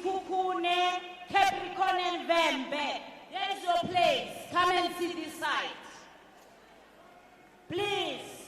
Sikukune, Capricorn and Vembe. There's your place. Come and see this side. Please.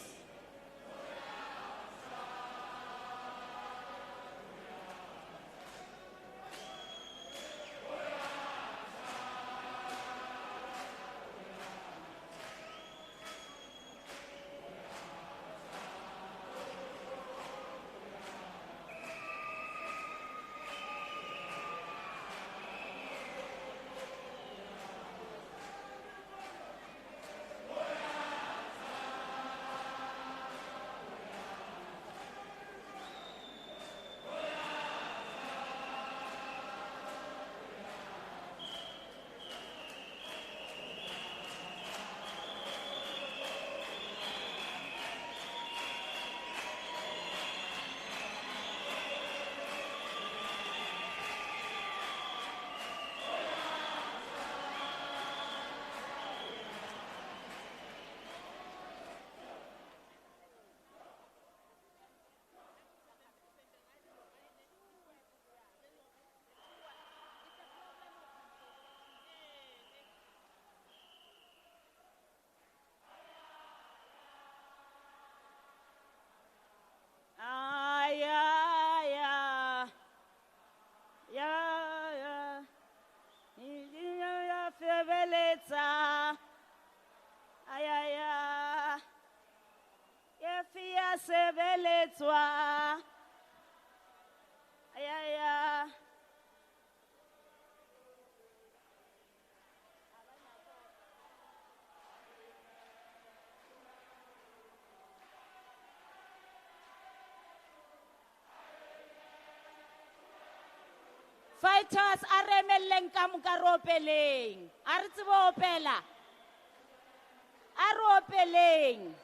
Fighters are remeleng ka mokaropeleng. A re tsebe opela. A re opeleng.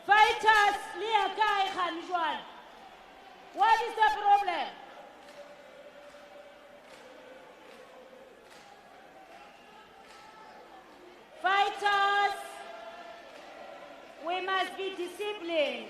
Fighters, liakai Khanjuan. What is the problem? Fighters, we must be disciplined.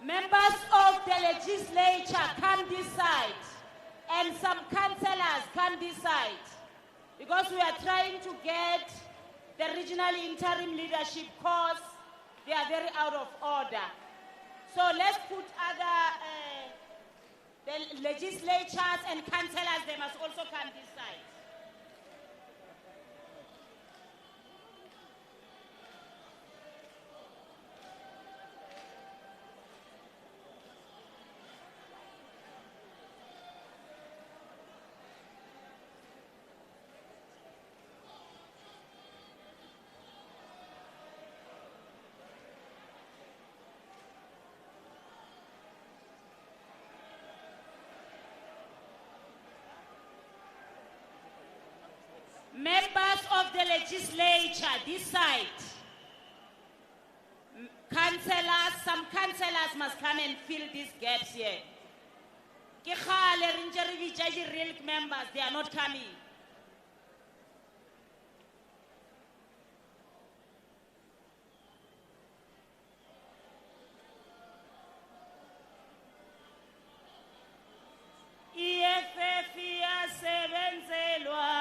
Members of the legislature can decide, and some councillors can decide, because we are trying to get the regional interim leadership course. They are very out of order. So let's put the legislatures and councillors, they must also can decide. legislature, this side, councillors, some councillors must come and fill these gaps here. Ke kgale re ntse re bitsa di-real members, they are not coming. EFF iyasebenzelwa,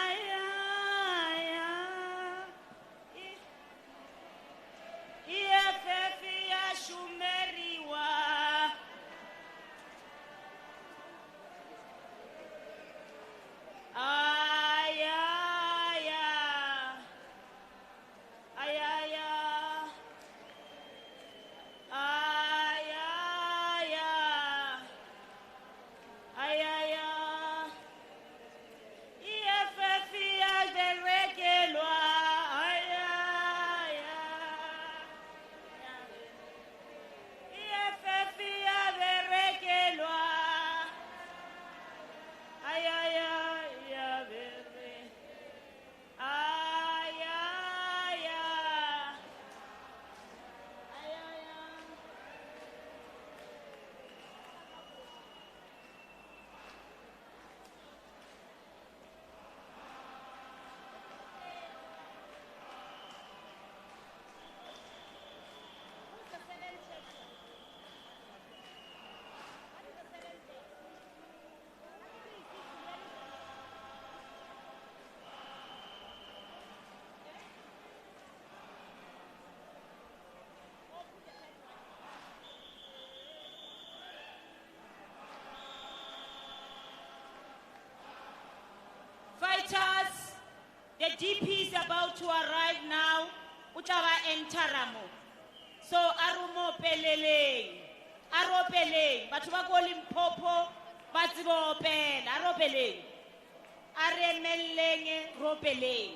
aya, aya. EFF iyashumeriwa. Aya, aya. Aya, aya. Aya, aya. Aya, aya. EFF iyaberekelwa. Aya, aya. EFF iyaberekelwa. Aya, aya, iyabere. Aya, aya. Aya, aya. Fighters, the DP is about to arrive now. Utaba entaramo. So arumo peleleng. Aro peleng. Batho ba go Limpopo ba tsebo opela. Aro peleng. Are melleng ro peleng.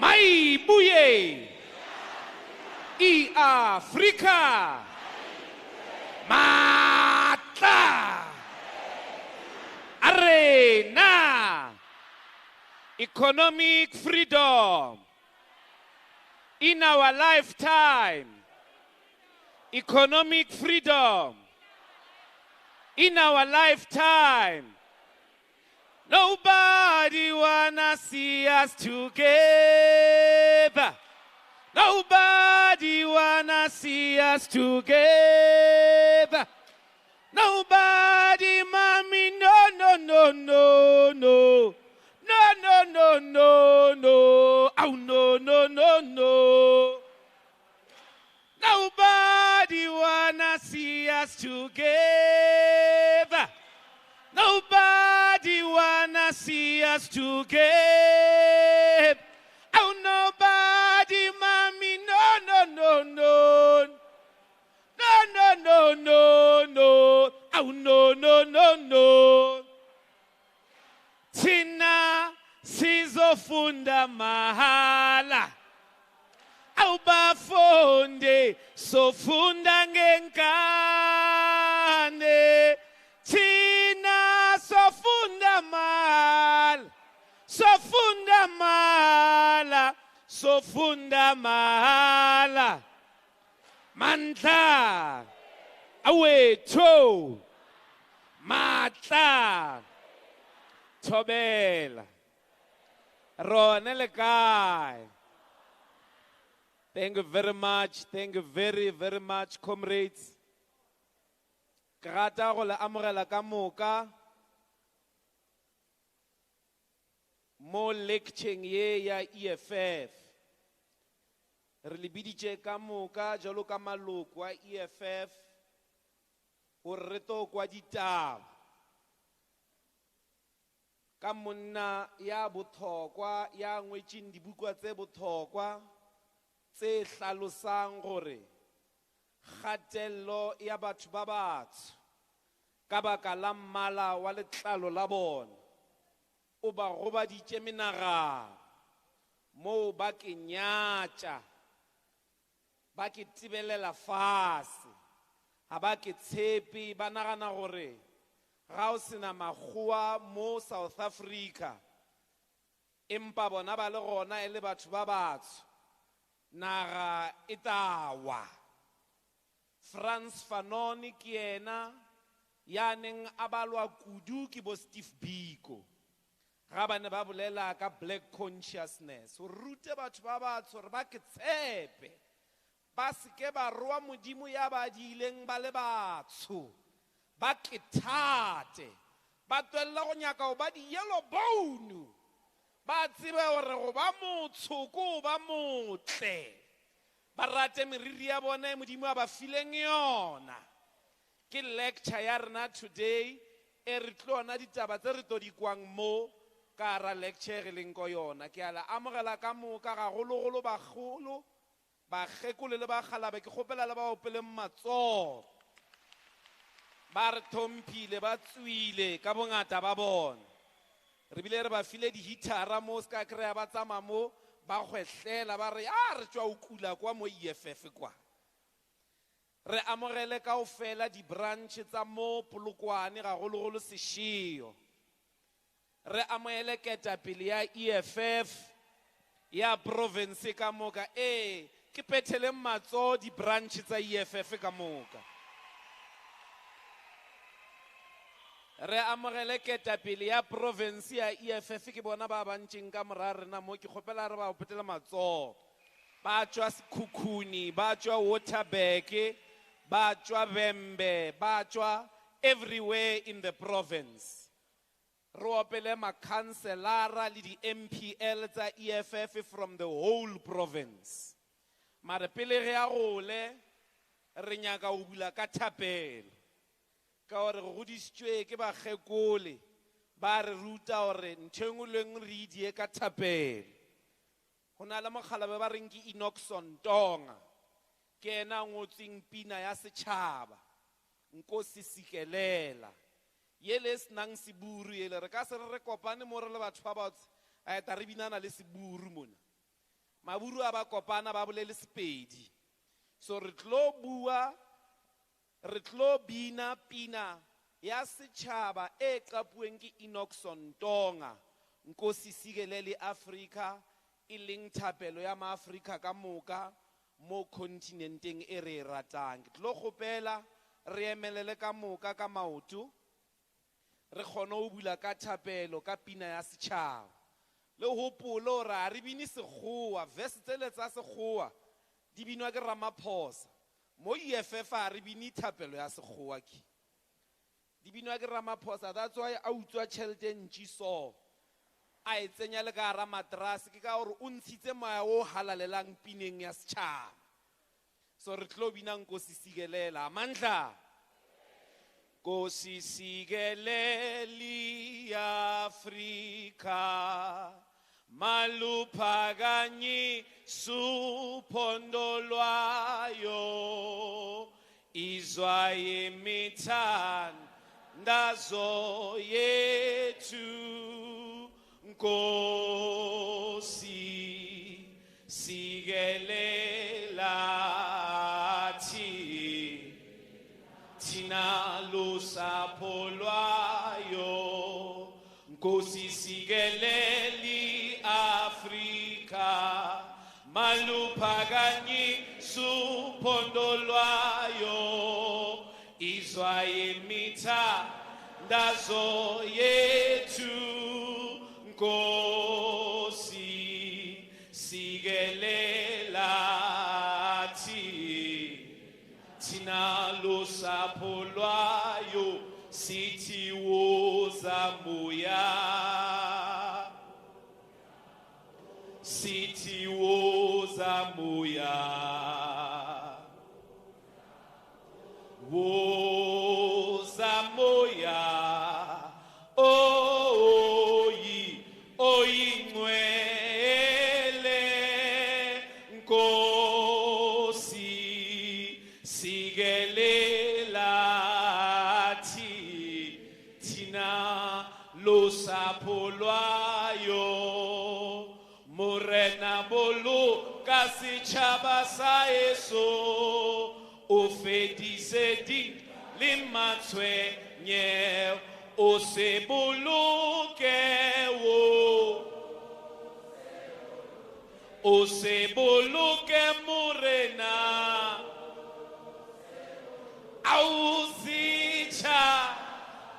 Maibuye Africa Matla Arena economic freedom in our lifetime. Economic freedom in our lifetime. Nobody wanna see us together. Nobody wanna see us together. Nobody, mommy, no, no, no, no, no. No, no, no, no, no. Oh, no, no, no, no. Nobody wanna see us together. Nobody wanna see us together. Oh, nobody, mommy, no, no, no, no. No, no, no, no, no. Oh, no, no, no, no. Tina sizofunda mahala. Awubafunde sofunda ngenkande. Tina sofunda mahala. Sofunda mahala. Sofunda mahala. Mandla awethu matla thobela rona le kae. Thank you very much. Thank you very, very much, comrades. Ke rata go le amogela ka moka mo lecturing ye ya EFF. Re le biditše ka moka jalo ka maloko a EFF gore re to kwa ditaba ka monna ya bothokwa ya ngwetšeng dibukwa tse bothokwa tse hlalosang gore kgatelelo ya batho ba batsho ka baka la mmala wa letlalo la bona o ba gobaditše menagano moo ba ke nyatša ba ke tibelela fase ga ba ke tshepe ba nagana gore ga o sena makgowa mo South Africa empa bona ba le gona e le batho ba batsho naga e tawa. Frantz Fanon ke yena ya neng a balwa kudu ke bo Steve Biko ga ba ne ba bolela ka black consciousness o rute batho ba batsho gore ba ke tshepe ba seke ba roa modimo ya ba diileng ba le batsho ba ke thate ba twella go nyaka go ba di yellow bone ba tsebe gore go ba motsho ko ba motle ba rate meriri ya bona modimo a ba fileng yona. Ke lecture ya rena today e re tlona ditaba tse re to di kwang mo ka ra lecture re leng ko yona. Ke ala amogela ka moka ga gologolo bagolo ba gekole le ba galabe ke gopela le ba opeleng matsogo ba re thompile ba tswile ka bongata ba bona re bile re ba file di hitara mo ska krea ba tsama mo ba gwehlela ba re re tswa o kula kwa mo EFF kwa re amogele ka ofela di branch tsa mo Polokwane ga gologolo seshio re amogele ketapele ya EFF ya province ka moka ke pethele matso di branch tsa EFF ka moka re amogele ketapele ya province ya EFF ke bona ba bantšeng ka morare na mo ke kgopela re ba opetela matso ba tswa Sekhukhuni ba tswa Waterberg ba tswa Bembe ba tswa everywhere in the province re opele makhanselara le di MPL tsa EFF from the whole province mare pele re a gole re nyaka o bula ka thapelo ka gore go godisitswe ke ba gekole ba re ruta gore ntshengoleng re die ka thapelo go na le mogalabe ba reng ke Inoxon Tonga ke ena ngotseng pina ya setšhaba Nkosi Sikelela yele senang seburu yele re ka se re kopane mo re le batho ba batho a eta re binana le seburu mona maburu a ba kopana ba bolele Sepedi. So re tlo bua, re tlo bina pina ya setšhaba e qapuweng ke Enoch Sontonga, Nkosi Sikelele Africa, e leng thapelo ya maAfrika ka moka mo kontinenteng e re e ratang. Ke tlo kgopela re emelele ka moka ka maoto, re kgone ho bula ka thapelo ka pina ya setšhaba. Le hopolo ra re bini sekgowa, verse tsele tsa sekgowa di binwa ke Ramaphosa. Mo EFF a re bini thapelo ya sekgowa ke. Di binwa ke Ramaphosa, that's why a utswa tšhelete ntši so. A e tsenya le ka hara matrase ke ka gore o ntshitse moya o halalelang pineng ya setšhaba. So re tlo bina Nkosi Sikelele, amandla. Nkosi Sikelele Africa, maluphakanyi suphondo lwayo, izwa imithandazo yethu. Nkosi Sikelele thina lusapho lwayo. Nkosi Sikelele Africa, maluphakanyi suphondo lwayo, izwa imithandazo yethu. Nkosi Sikelele thina lusapho lwayo, sithi woza moya, sithi woza moya, woza moya, oyi oyingcwele. Nkosi Sikelele thina lusapho lwayo, morena boloka setšhaba sa eso, o fedise di le matshwenyeho, o se boloke o se boloke morena, ausitšha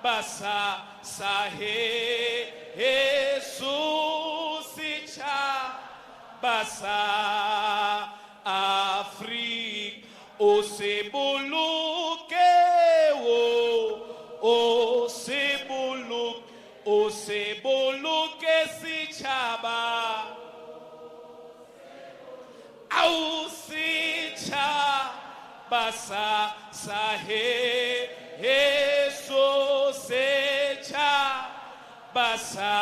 basa sahe Jesus itšha basa Afrika, o se boloke o se boloke setšhaba, ausitšha basa sahe Jesus itšha basa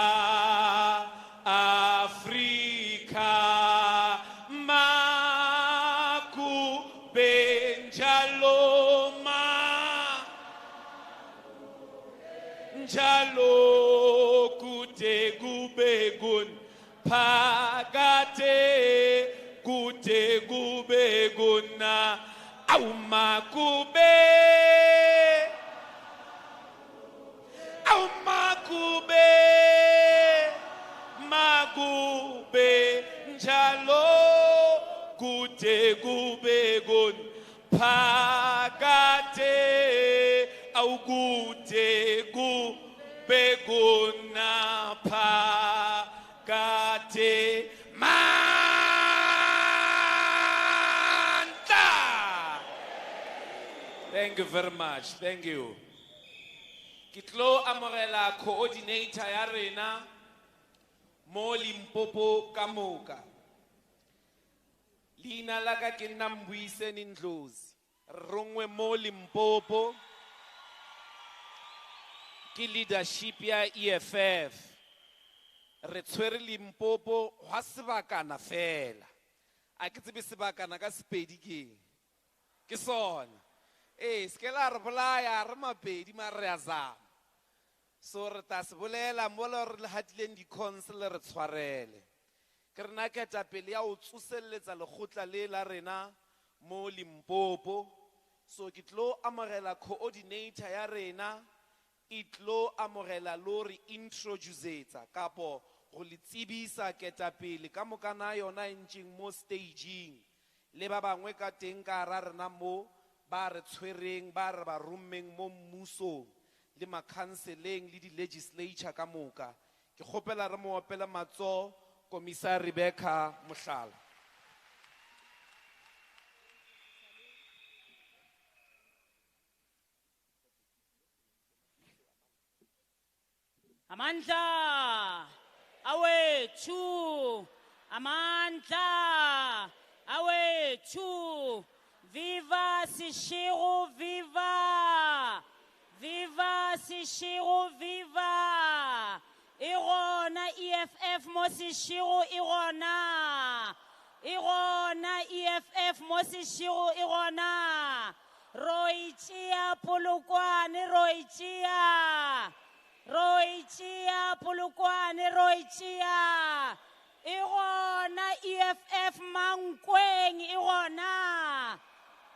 Afrika. Makube njalo kude kube gun phakade kude kube guna awumakube makube njalo kude kube gun phakade awukude kube guna phakade manta. Thank you very much. Thank you. Kitlo amorela coordinator ya rena mo Limpopo kamoka. Lina laka ke Nambuyise Ndlozi. Rongwe mo Limpopo. Ki leadership ya EFF. Re tshwere Limpopo hwa sebakana fela. A ke tsebe sebakana ka Sepedi ke sona. Skela re bolaya re mapedi ma re a zama. So re ta se bolela mo le re hatileng di council re tshwarele. ke rena ketapele ya o tsoseletsa lekgotla le la rena mo Limpopo. So ke tlo amogela coordinator ya rena, e tlo amogela lori introducetsa kapo go le tsebisa ketapele ka mokana yona ntšeng mo staging le ba bangwe ka teng ka ra rena mo ba re tshwereng ba re ba rommeng mo mmusong le makhanseleng le di-legislature ka moka. Ke kgopela re mo opela matso Commissar Rebecca Mohlala. Amandla awethu, amandla awethu, viva Seshego, viva, viva Seshego, viva. Irona EFF mo Seshego, irona, irona EFF mo Seshego, irona. Roichia Polokwane, roichia. Roichia Polokwane, roichia. Irona EFF Mankweng, irona.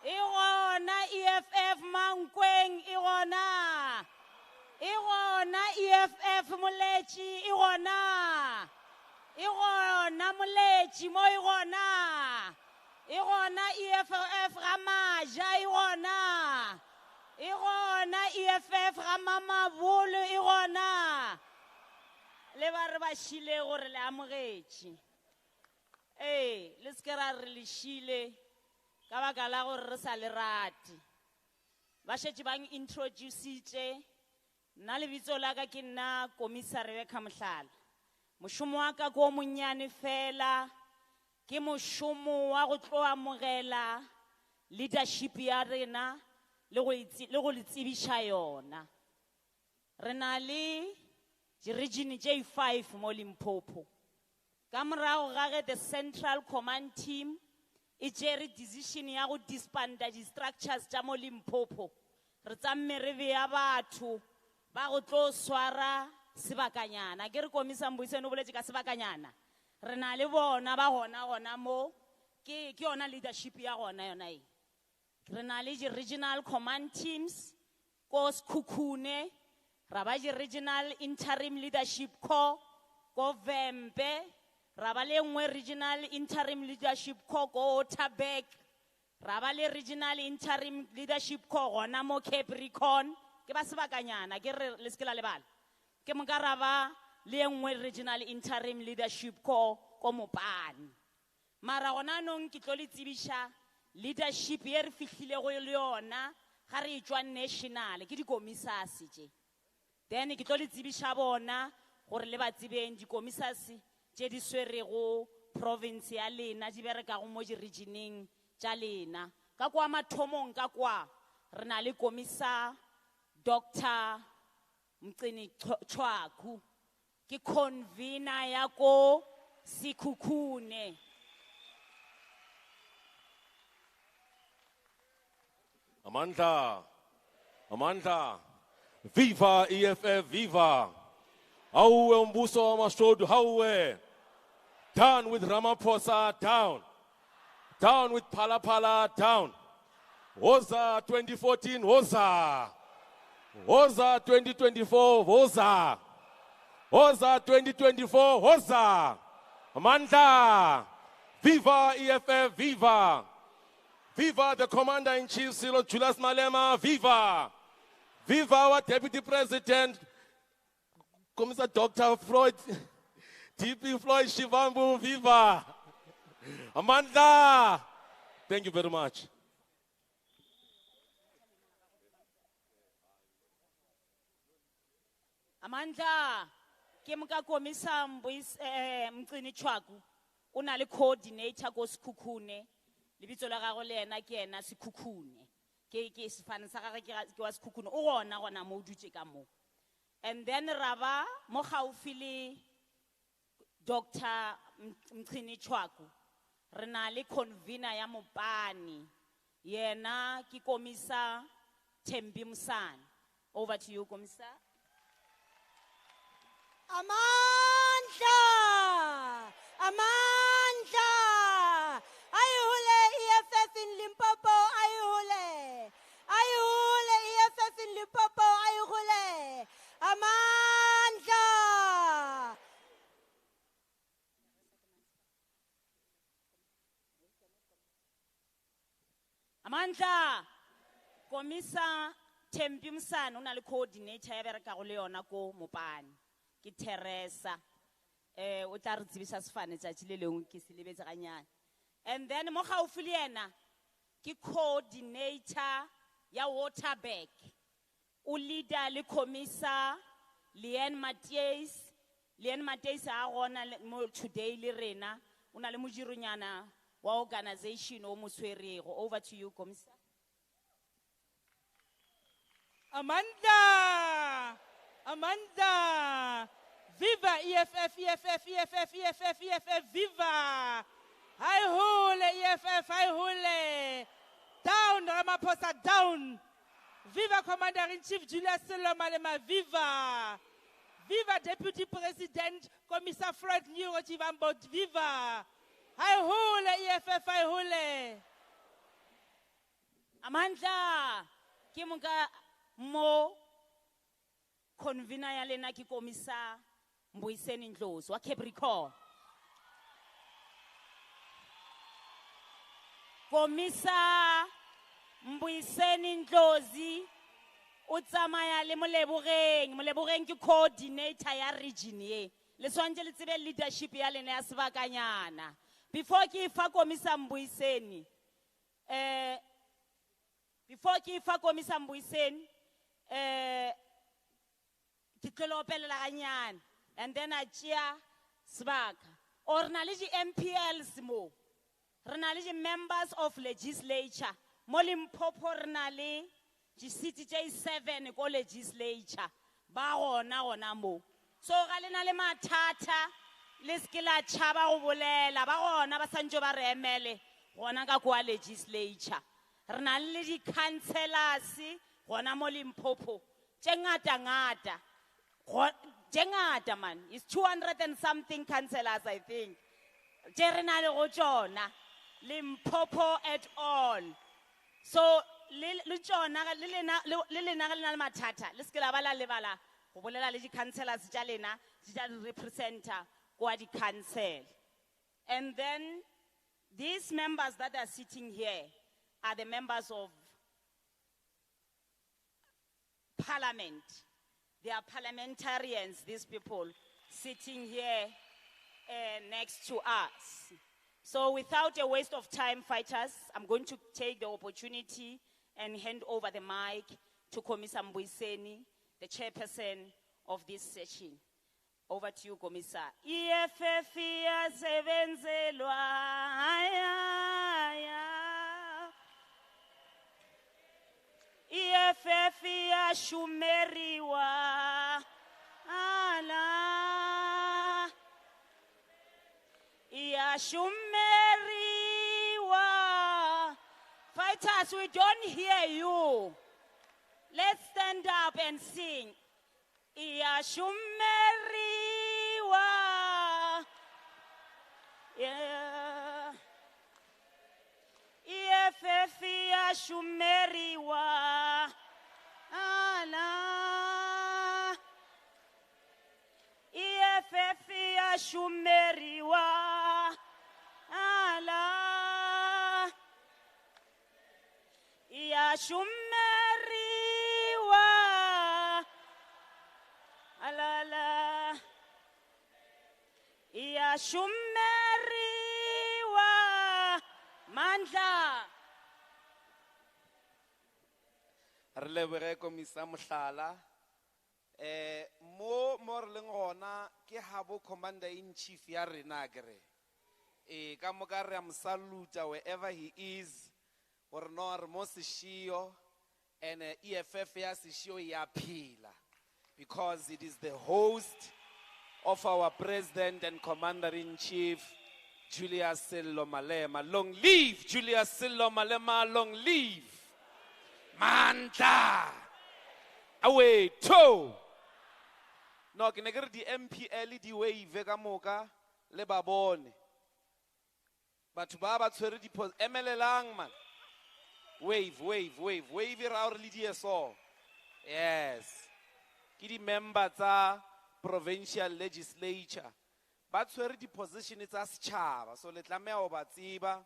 Irona EFF Mankweng, irona. Irona EFF Molechi, irona. Irona Molechi mo irona. Irona EFF Ramaja, irona. Irona EFF Ramama Bolo, irona. Le ba re ba shile gore le amogetše. Le se ke ra re le shile ka baka la gore re sa le rate. Ba šetše bang introducitše. Nna lebitso la ka ke nna Commissar Rebecca Mohlala. Mošomo wa ka ko monnyane fela ke mošomo wa go tlo amogela leadership ya rena le go le tsebiša yona. Re na le di-region tše 5 mo Limpopo. Ka morago ga ge the Central Command Team e tšere decision ya go disbanda di-structures tša mo Limpopo, re tsamme re bea batho ba go tlo swara sebakanyana. Ke re Commissar Mbuiseni o boletše ka sebakanyana. Re na le bona ba gona mo, ke yona leadership ya gona yona e. Re na le di-regional command teams ko Sekhukhune, ra ba di-regional interim leadership corps ko Vembe, ra ba le nngwe regional interim leadership corps ko Otabek, ra ba le regional interim leadership corps gona mo Capricorn. Ke ba sebakanyana, ke re le se ke la lebala. Ke moka ra ba le nngwe regional interim leadership corps ko Mopane. Mara gona nong ke tlo le tsebiša leadership ye re fihlile go le yona ga re tswa national ke di-commissars tše. Then ke tlo le tsebiša bona gore le ba tsebeng di-commissars tše di swerego province ya lena di berekago mo di-regioneng tša lena. Ka kwa mathomong ka kwa re na le Commissar Dr. Mcini Chwaku, ke convener ya ko Sekhukhune. Amandla, Amandla, viva EFF, viva. Hauwe umbuso wa mashodu, hauwe. Down with Ramaphosa, down. Down with Phala, down. Woza 2014, woza. Woza 2024, woza. Woza 2024, woza. Amandla, viva EFF, viva. Viva the Commander-in-Chief, Cyril Julius Malema, viva! Viva our Deputy President, Commissar Dr. Floyd Shivambu, viva! Amanda! Thank you very much. Amanda, ke moka Commissar Mcini Chwaku, o na le coordinator ko Sekhukhune. Lebitso la gago le ena ke ena Sekhukhune. Ke sefane sa gagwe ke wa Sekhukhune. O gona mo o dutse ka mo. And then raba mo gaufi le Dr. Mcini Chwaku. Re na le convener ya Mopane. Yena ke Commissar Thembi Msane. Over to you, Commissar. Amandla! Amandla! Ayihule EFF in Limpopo, ayihule! Ayihule EFF in Limpopo, ayihule! Amandla! Amandla, Komisa Tempi Msana, o na le coordinator ya bereka go le yona ko Mopane. Ke Teresa. O tla re tsebisa sefane tšatši le lengwe ke se lebetse ganyane. And then mo gaufi le ena ke coordinator ya Waterberg. O leader le Komisa Leanne Matthews a gona mo today le rena. O na le mojironyana wa organization o mo swerego. Over to you, Komisa. Amanda! Amanda! Viva EFF, EFF, EFF, EFF, EFF, viva! Hi hole, EFF, hi hole! Down, Ramaphosa, down! Viva Commander-in-Chief Julius Malema, viva! Viva Deputy President Commissar Floyd Shivambu, viva! Hi hole, EFF, hi hole! Amandla, ke monka mo convener ya lena ke Komisa Mbuyiseni Ndlozi wa Capricorn. Komisa Mbuyiseni Ndlozi o tsamaya le Molebogeng ke coordinator ya region ye. Le swantse le tsebe leadership ya lena ya sebakanyana. Before ke fa Komisa Mbuyiseni ke tlo opelela ganyana and then a tšea sebaka or na le di-MPLs mo re na le di-members of legislature mo Limpopo re na le di-city tše 7 ko legislature ba gona mo so ga le na le mathata le seke la tšhaba go bolela ba gona ba santse ba re emele gona ka kwa legislature re na le di-councillors gona mo Limpopo tše ngata man, it's 200 and something councillors, I think. Jerenale Rojona, Limpopo at all. So, Luchona, Lilina Matata, Liskalabala Levala, Obola Lady councillors Jalena, Jal representer, Guadi Council. And then these members that are sitting here are the members of Parliament. They are parliamentarians, these people, sitting here next to us. So without a waste of time, fighters, I'm going to take the opportunity and hand over the mic to Komisa Mbuyiseni, the chairperson of this session. Over to you, Komisa. EFF yasebenzelwa, EFF yashumeriwa, ala, yashumeriwa. Fighters, we don't hear you. Let's stand up and sing. Yashumeriwa. Yeah. EFF yashumeriwa. Ala. EFF yashumeriwa. Ala. Yashumeriwa. Ala. Yashumeriwa. Mandla. re leboge Komisa Mohlala mo re leng gona ke habo commander-in-chief ya rena kere ka moka re a mo saluta wherever he is gore no re mo sešio and EFF ya sešio ya phela because it is the host of our president and commander-in-chief Julius Sello Malema. Long live Julius Sello Malema, long live Mandla. Away to. No, ke ne ke re di MPL di wave ka moka le ba bone batho ba ba tshwere emelelang man. Wave e ra gore le DSO. Yes, ke di member tsa provincial legislature ba tshwere di position tsa setšhaba, so le tlameha go ba tseba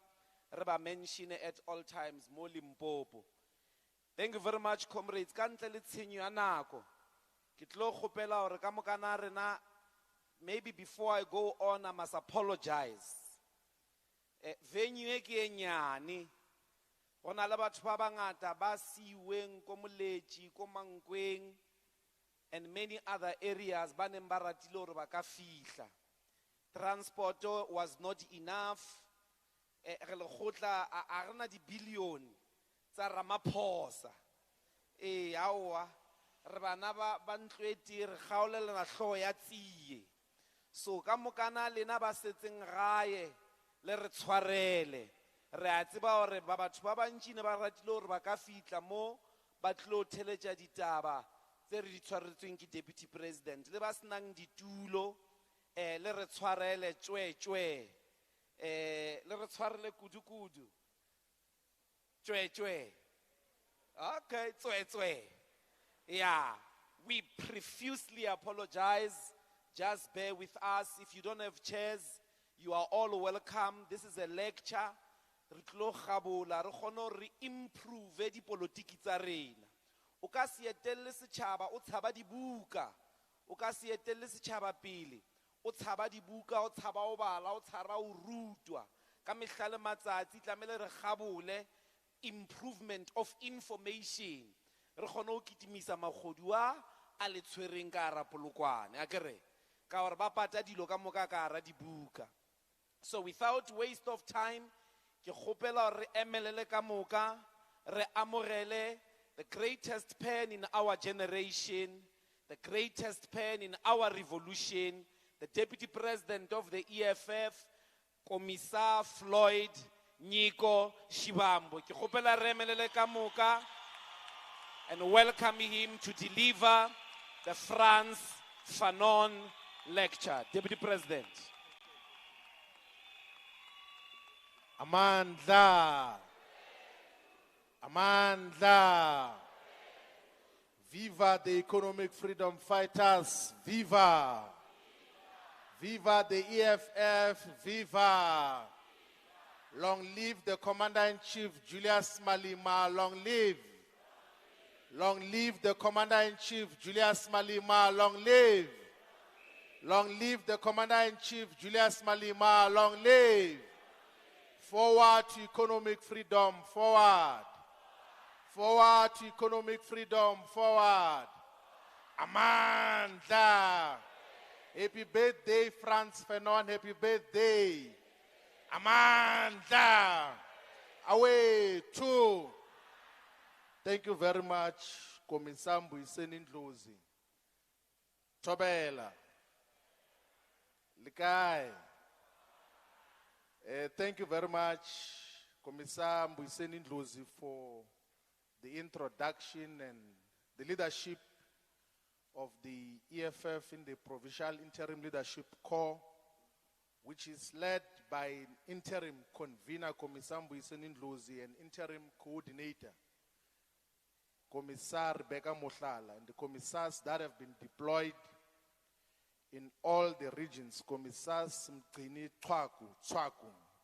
re ba mention at all times mo Limpopo. Thank you very much, comrades. Ka ntle le tshenyo ya nako ke tlo kgopela gore ka mokana rena, maybe before I go on I must apologize. Venue e ke e nyane, go na le batho ba bangata ba siweng ko Moletši, ko Mankweng and many other areas ba neng ba ratile gore ba ka fihla. Transport was not enough. Re lekgotla a rena di billion tsa Ramaphosa. Aowa, re bana ba ntlweti re kgaolelana hlooho ya tsiye. So ka mokana lena ba setseng gae le re tshwarele, re a tseba gore ba batho ba bantši ne ba ratile gore ba ka fihla mo ba tlo theletša ditaba tse re di tshwaretsweng ke deputy president, le ba senang ditulo le re tshwarele tswetswe, le re tshwarele kudu-kudu tswetswe. Okay, tswetswe. Yeah, we profusely apologize. Just bear with us. If you don't have chairs, you are all welcome. This is a lecture. Re tlo gabola re kgone re improve di politiki tsa rena. O ka se etelle setšhaba o tshaba dibuka, o ka se etelle setšhaba pele o tshaba dibuka, o tshaba o bala, o tshaba o rutwa. Ka mehla le matsatsi tlamehile re gabole improvement of information, re kgone go kitimisa magodu a le tshwereng ka hara polokwane, a kere ka gore ba pata dilo ka moka ka hara dibuka. So without waste of time, ke kgopela gore re emelele ka moka, re amogele the greatest pen in our generation, the greatest pen in our revolution, the Deputy President of the EFF, Commissar Floyd Shivambu. Ke kgopela re emelele ka moka and welcome him to deliver the Frantz Fanon lecture. Deputy President. Amandla. Amandla. Viva the economic freedom fighters. Viva. Viva the EFF. Viva. Long live the Commander-in-Chief Julius Malema. Long live. Long live the Commander-in-Chief Julius Malema. Long live. Long live the Commander-in-Chief Julius Malema. Long live. Forward to economic freedom. Forward. Forward to economic freedom. Forward. Amanda. Happy birthday, Frantz Fanon. Happy birthday. Amanda. Away. Two. Thank you very much, Commissar Ndlozi. Tobela. Likai. Thank you very much, Commissar Ndlozi, for the introduction and the leadership of the EFF in the Provincial Interim Leadership Corps, which is led by interim convener, Commissar Ndlozi, and interim coordinator, Commissar Rebecca Mohlala, and the commissars that have been deployed in all the regions, Commissars Mgcini Tswaku,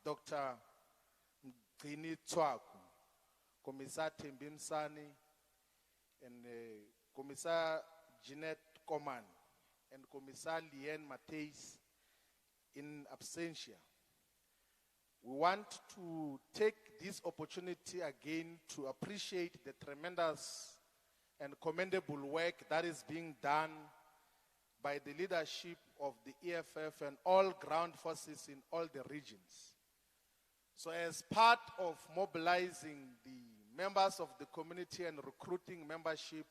Dr. Mgcini Tswaku, Commissar Thembi Msani, and Commissar Jeanette Coman, and Commissar Liane Mateis in absentia. We want to take this opportunity again to appreciate the tremendous and commendable work that is being done by the leadership of the EFF and all ground forces in all the regions. So as part of mobilizing the members of the community and recruiting membership,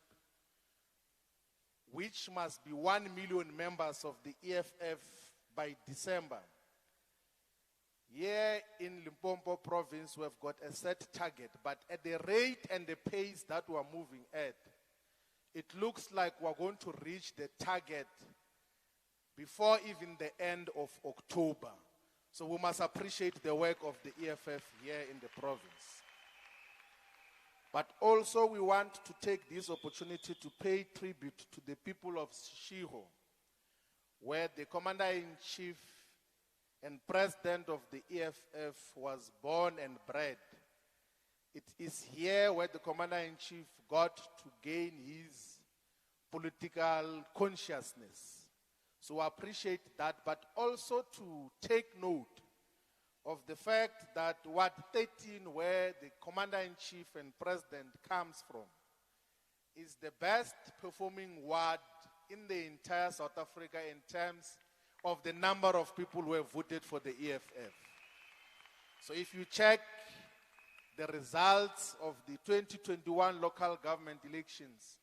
which must be 1 million members of the EFF by December, here in Limpopo province, we have got a set target, but at the rate and the pace that we are moving at, it looks like we're going to reach the target before even the end of October. So we must appreciate the work of the EFF here in the province. But also we want to take this opportunity to pay tribute to the people of Shiho, where the Commander-in-Chief and President of the EFF was born and bred. It is here where the Commander-in-Chief got to gain his political consciousness. So I appreciate that, but also to take note of the fact that Ward 13, where the Commander-in-Chief and President comes from, is the best performing ward in the entire South Africa in terms of the number of people who have voted for the EFF. So if you check the results of the 2021 local government elections,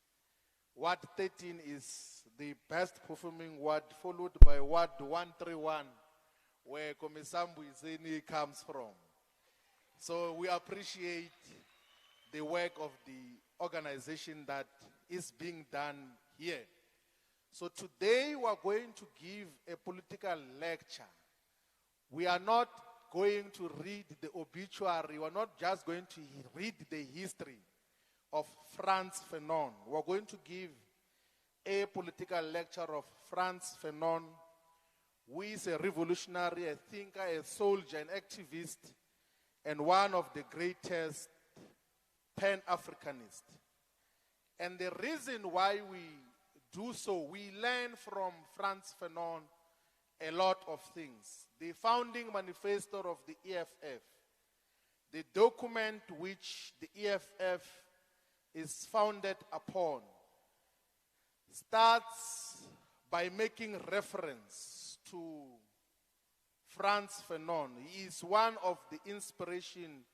Ward 13 is the best performing ward, followed by Ward 131, where Komisambu Izeni comes from. So we appreciate the work of the organization that is being done here. So today we are going to give a political lecture. We are not going to read the obituary. We are not just going to read the history of Frantz Fanon. We are going to give a political lecture of Frantz Fanon, who is a revolutionary, a thinker, a soldier, an activist, and one of the greatest Pan-Africanists. And the reason why we do so, we learn from Frantz Fanon a lot of things. The founding manifesto of the EFF, the document which the EFF is founded upon, starts by making reference to Frantz Fanon. He is one of the inspiration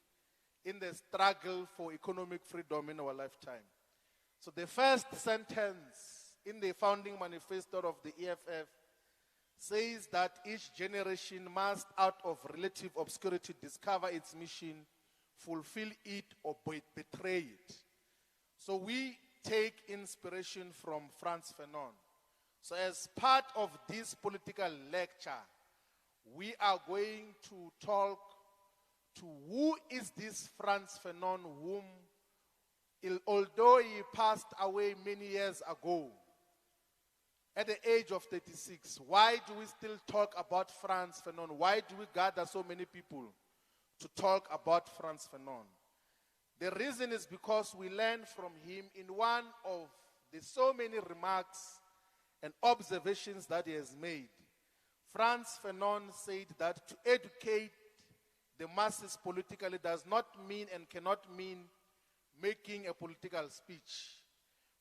in the struggle for economic freedom in our lifetime. So the first sentence in the founding manifesto of the EFF says that each generation must, out of relative obscurity, discover its mission, fulfill it, or betray it. So we take inspiration from Frantz Fanon. So as part of this political lecture, we are going to talk to who is this Frantz Fanon, whom, although he passed away many years ago, at the age of 36, why do we still talk about Frantz Fanon? Why do we gather so many people to talk about Frantz Fanon? The reason is because we learn from him in one of the so many remarks and observations that he has made. Frantz Fanon said that to educate the masses politically does not mean and cannot mean making a political speech.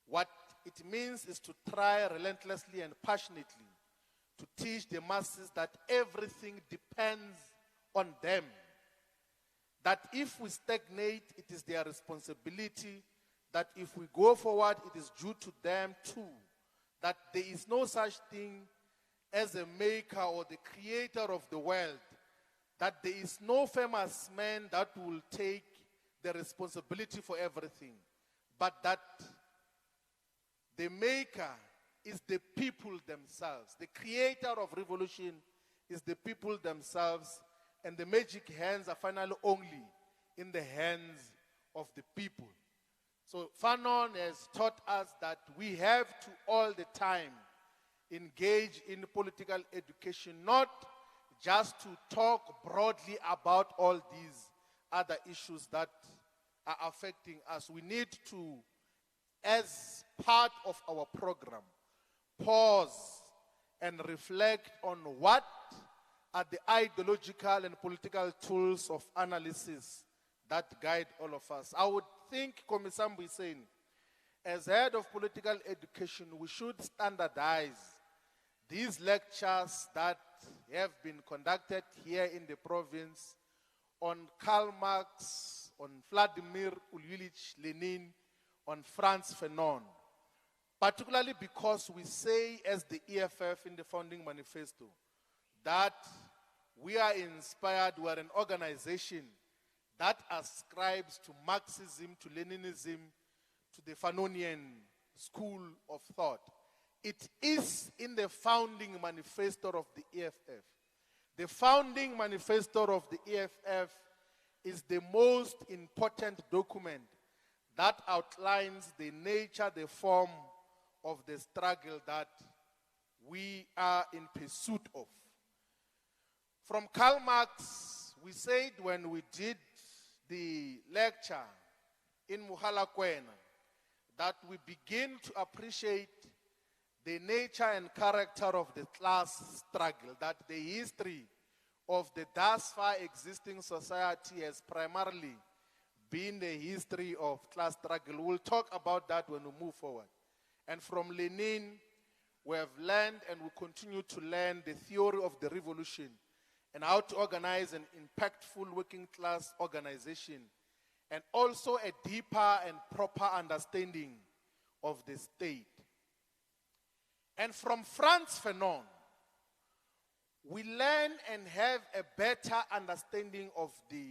What it means is to try relentlessly and passionately to teach the masses that everything depends on them. That if we stagnate, it is their responsibility. That if we go forward, it is due to them too. That there is no such thing as a maker or the creator of the world. That there is no famous man that will take the responsibility for everything. But that the maker is the people themselves. The creator of revolution is the people themselves. And the magic hands are finally only in the hands of the people. So Fanon has taught us that we have to all the time engage in political education, not just to talk broadly about all these other issues that are affecting us. We need to, as part of our program, pause and reflect on what are the ideological and political tools of analysis that guide all of us. I would think, Komisambu is saying, as head of political education, we should standardize these lectures that have been conducted here in the province on Karl Marx, on Vladimir Ilyich Lenin, on Frantz Fanon. Particularly because we say, as the EFF in the founding manifesto, that we are inspired, we are an organization that ascribes to Marxism, to Leninism, to the Fanonian school of thought. It is in the founding manifesto of the EFF. The founding manifesto of the EFF is the most important document that outlines the nature, the form of the struggle that we are in pursuit of. From Karl Marx, we said when we did the lecture in Mogalakwena that we begin to appreciate the nature and character of the class struggle, that the history of the thus far existing society has primarily been the history of class struggle. We'll talk about that when we move forward. And from Lenin, we have learned and we continue to learn the theory of the revolution and how to organize an impactful working class organization, and also a deeper and proper understanding of the state. And from Frantz Fanon, we learn and have a better understanding of the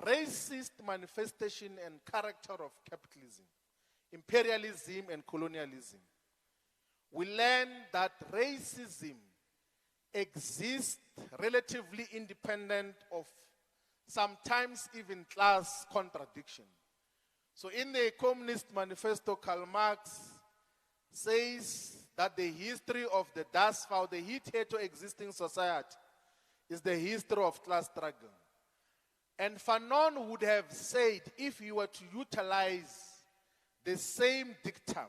racist manifestation and character of capitalism, imperialism, and colonialism. We learn that racism exists relatively independent of sometimes even class contradiction. So in the Communist Manifesto, Karl Marx says that the history of the thus far, the hitherto existing society, is the history of class struggle. And Fanon would have said, if you were to utilize the same dictum,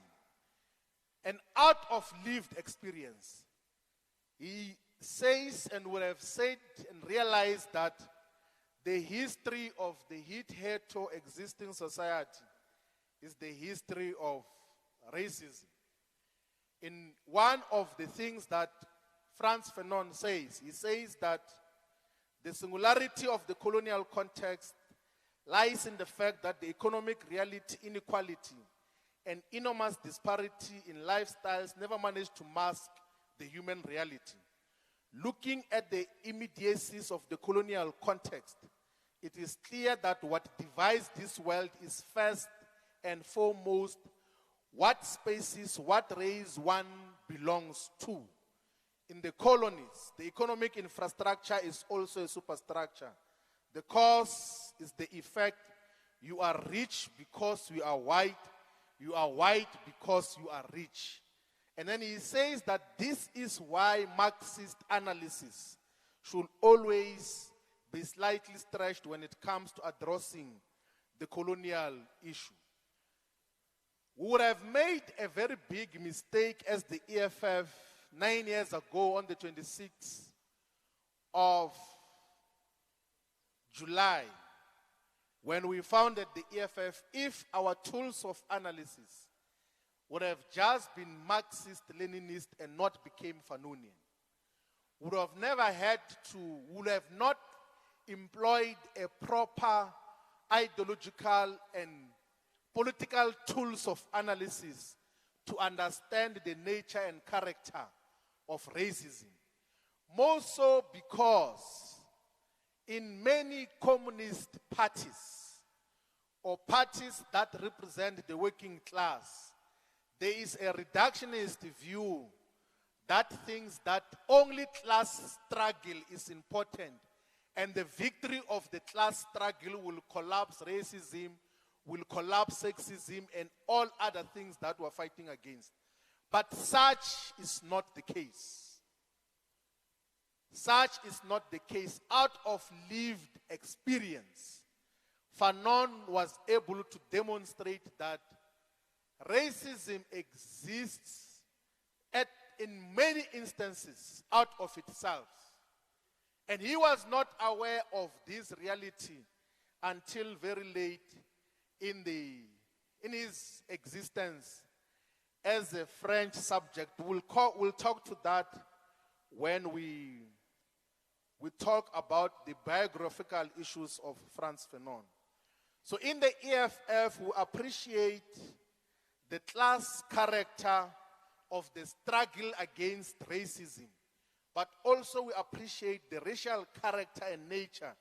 and out of lived experience, he says and would have said and realized that the history of the hitherto existing society is the history of racism. In one of the things that Frantz Fanon says, he says that the singularity of the colonial context lies in the fact that the economic reality, inequality, and enormous disparity in lifestyles never managed to mask the human reality. Looking at the immediacies of the colonial context, it is clear that what divides this world is first and foremost what species, what race one belongs to. In the colonies, the economic infrastructure is also a superstructure. The cause is the effect. You are rich because you are white. You are white because you are rich. And then he says that this is why Marxist analysis should always be slightly stretched when it comes to addressing the colonial issue. We would have made a very big mistake as the EFF 9 years ago on the 26th of July, when we founded the EFF, if our tools of analysis would have just been Marxist, Leninist, and not became Fanonian. Would have never had to, would have not employed a proper ideological and political tools of analysis to understand the nature and character of racism. More so because in many communist parties or parties that represent the working class, there is a reductionist view that thinks that only class struggle is important and the victory of the class struggle will collapse racism, will collapse sexism and all other things that we're fighting against. But such is not the case. Such is not the case. Out of lived experience, Fanon was able to demonstrate that racism exists in many instances out of itself. And he was not aware of this reality until very late in his existence as a French subject. We'll talk to that when we talk about the biographical issues of Frantz Fanon. So in the EFF, we appreciate the class character of the struggle against racism, but also we appreciate the racial character and nature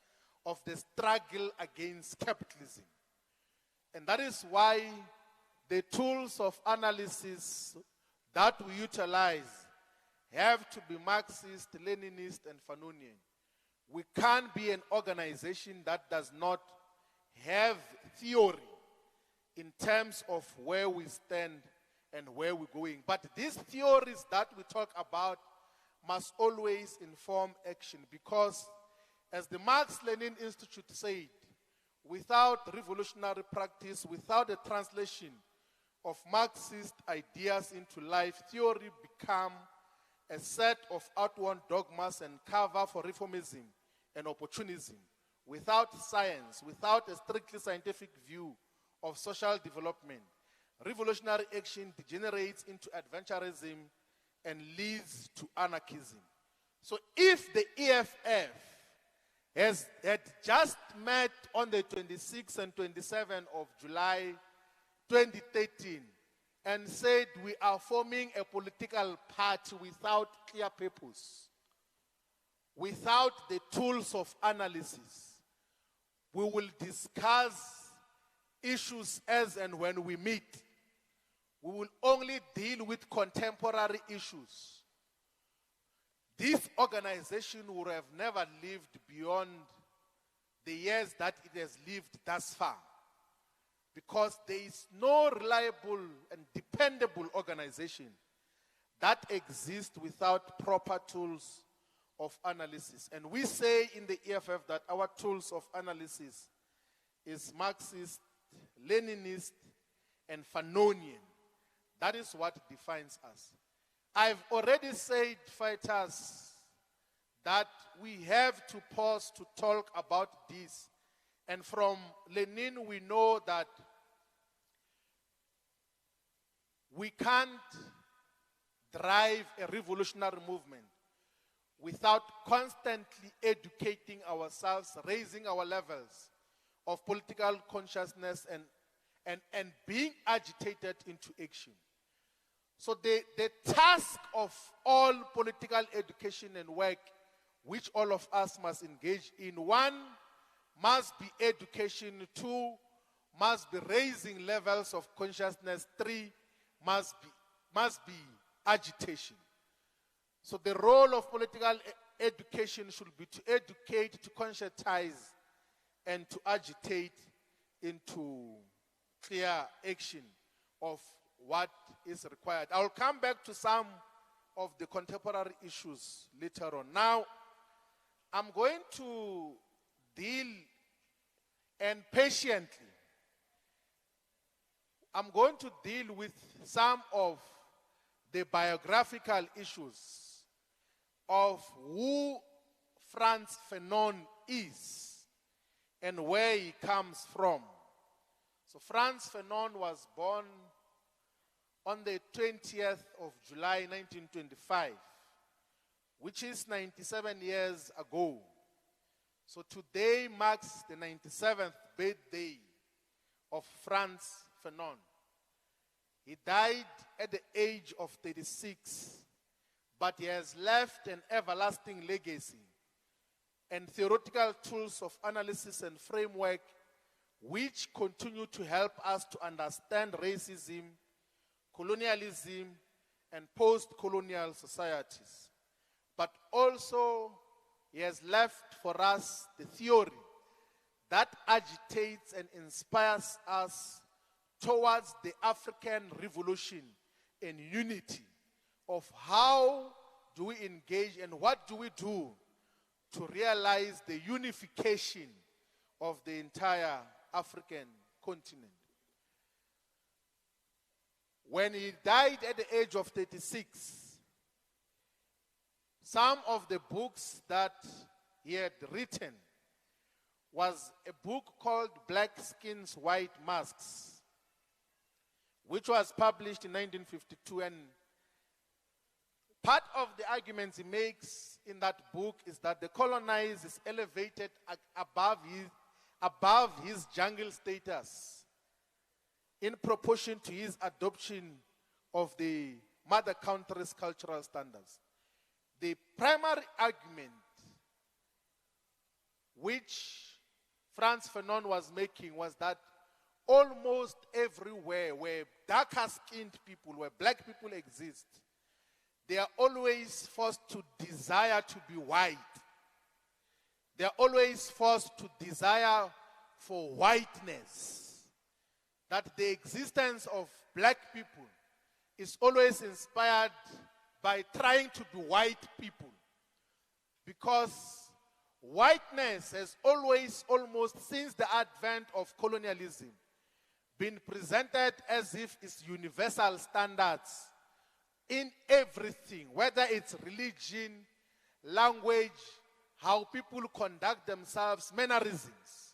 of the struggle against capitalism. And that is why the tools of analysis that we utilize have to be Marxist, Leninist, and Fanonian. We can't be an organization that does not have theory in terms of where we stand and where we're going. But these theories that we talk about must always inform action, because as the Marx-Lenin Institute said, without revolutionary practice, without a translation of Marxist ideas into life, theory become a set of outworn dogmas and cover for reformism and opportunism. Without science, without a strictly scientific view of social development, revolutionary action degenerates into adventurism and leads to anarchism. So if the EFF had just met on the 26th and 27th of July 2013 and said we are forming a political party without clear purpose, without the tools of analysis, we will discuss issues as and when we meet. We will only deal with contemporary issues. This organization would have never lived beyond the years that it has lived thus far, because there is no reliable and dependable organization that exists without proper tools of analysis. And we say in the EFF that our tools of analysis is Marxist, Leninist, and Fanonian. That is what defines us. I've already said, fighters, that we have to pause to talk about this. And from Lenin, we know that we can't drive a revolutionary movement without constantly educating ourselves, raising our levels of political consciousness, and being agitated into action. So the task of all political education and work, which all of us must engage in, one, must be education. Two, must be raising levels of consciousness. Three, must be agitation. So the role of political education should be to educate, to conscientize, and to agitate into clear action of what is required. I will come back to some of the contemporary issues later on. Now, I'm going to deal, and patiently, I'm going to deal with some of the biographical issues of who Frantz Fanon is and where he comes from. So Frantz Fanon was born on the 20th of July 1925, which is 97 years ago. So today marks the 97th birthday of Frantz Fanon. He died at the age of 36, but he has left an everlasting legacy and theoretical tools of analysis and framework which continue to help us to understand racism, colonialism, and post-colonial societies. But also, he has left for us the theory that agitates and inspires us towards the African revolution and unity of how do we engage and what do we do to realize the unification of the entire African continent. When he died at the age of 36, some of the books that he had written was a book called Black Skins, White Masks, which was published in 1952. And part of the arguments he makes in that book is that the colonized is elevated above his jungle status in proportion to his adoption of the mother country's cultural standards. The primary argument which Frantz Fanon was making was that almost everywhere where darker-skinned people, where black people exist, they are always forced to desire to be white. They are always forced to desire for whiteness. That the existence of black people is always inspired by trying to be white people. Because whiteness has always, almost since the advent of colonialism, been presented as if it's universal standards in everything, whether it's religion, language, how people conduct themselves, mannerisms.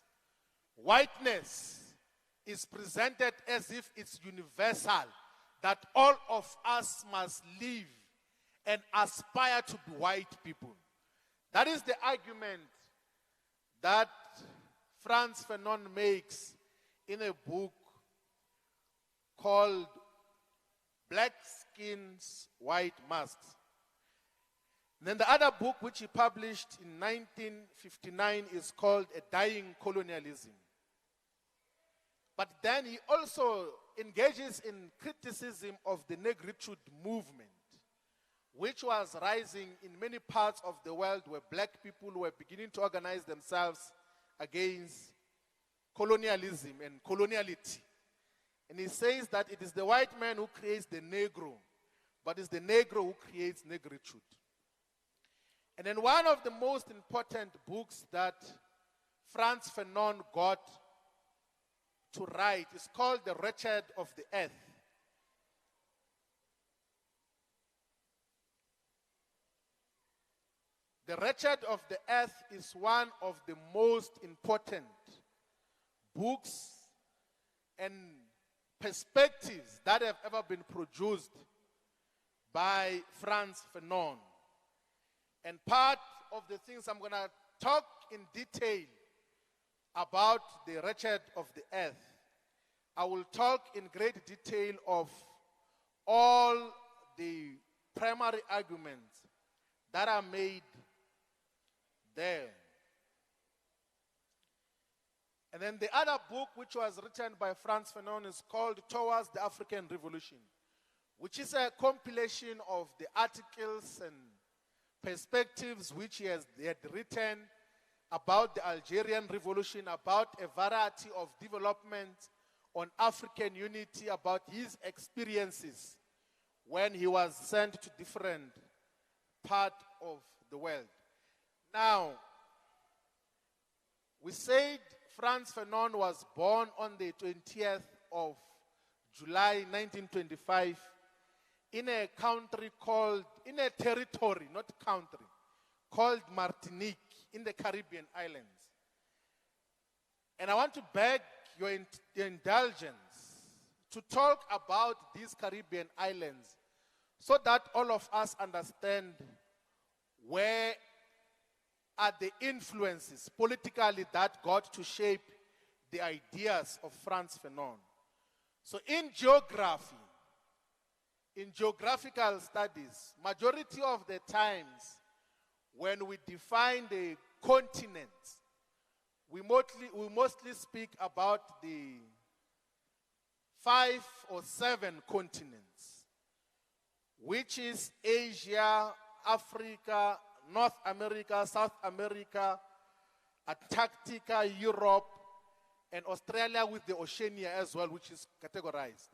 Whiteness is presented as if it's universal, that all of us must live and aspire to be white people. That is the argument that Frantz Fanon makes in a book called Black Skins, White Masks. Then the other book which he published in 1959 is called A Dying Colonialism. But then he also engages in criticism of the negritude movement, which was rising in many parts of the world where black people were beginning to organize themselves against colonialism and coloniality. And he says that it is the white man who creates the Negro, but it's the Negro who creates negritude. And then one of the most important books that Frantz Fanon got to write is called The Wretched of the Earth. The Wretched of the Earth is one of the most important books and perspectives that have ever been produced by Frantz Fanon. And part of the things I'm going to talk in detail about the Wretched of the Earth, I will talk in great detail of all the primary arguments that are made there. And then the other book which was written by Frantz Fanon is called Towards the African Revolution, which is a compilation of the articles and perspectives which he had written about the Algerian Revolution, about a variety of developments on African unity, about his experiences when he was sent to different parts of the world. Now, we said Frantz Fanon was born on the 20th of July 1925 in a country called, in a territory, not country, called Martinique in the Caribbean islands. And I want to beg your indulgence to talk about these Caribbean islands so that all of us understand where are the influences politically that got to shape the ideas of Frantz Fanon. So in geography, in geographical studies, majority of the times when we define the continent, we mostly speak about the 5 or 7 continents, which is Asia, Africa, North America, South America, Antarctica, Europe, and Australia with the Oceania as well, which is categorized.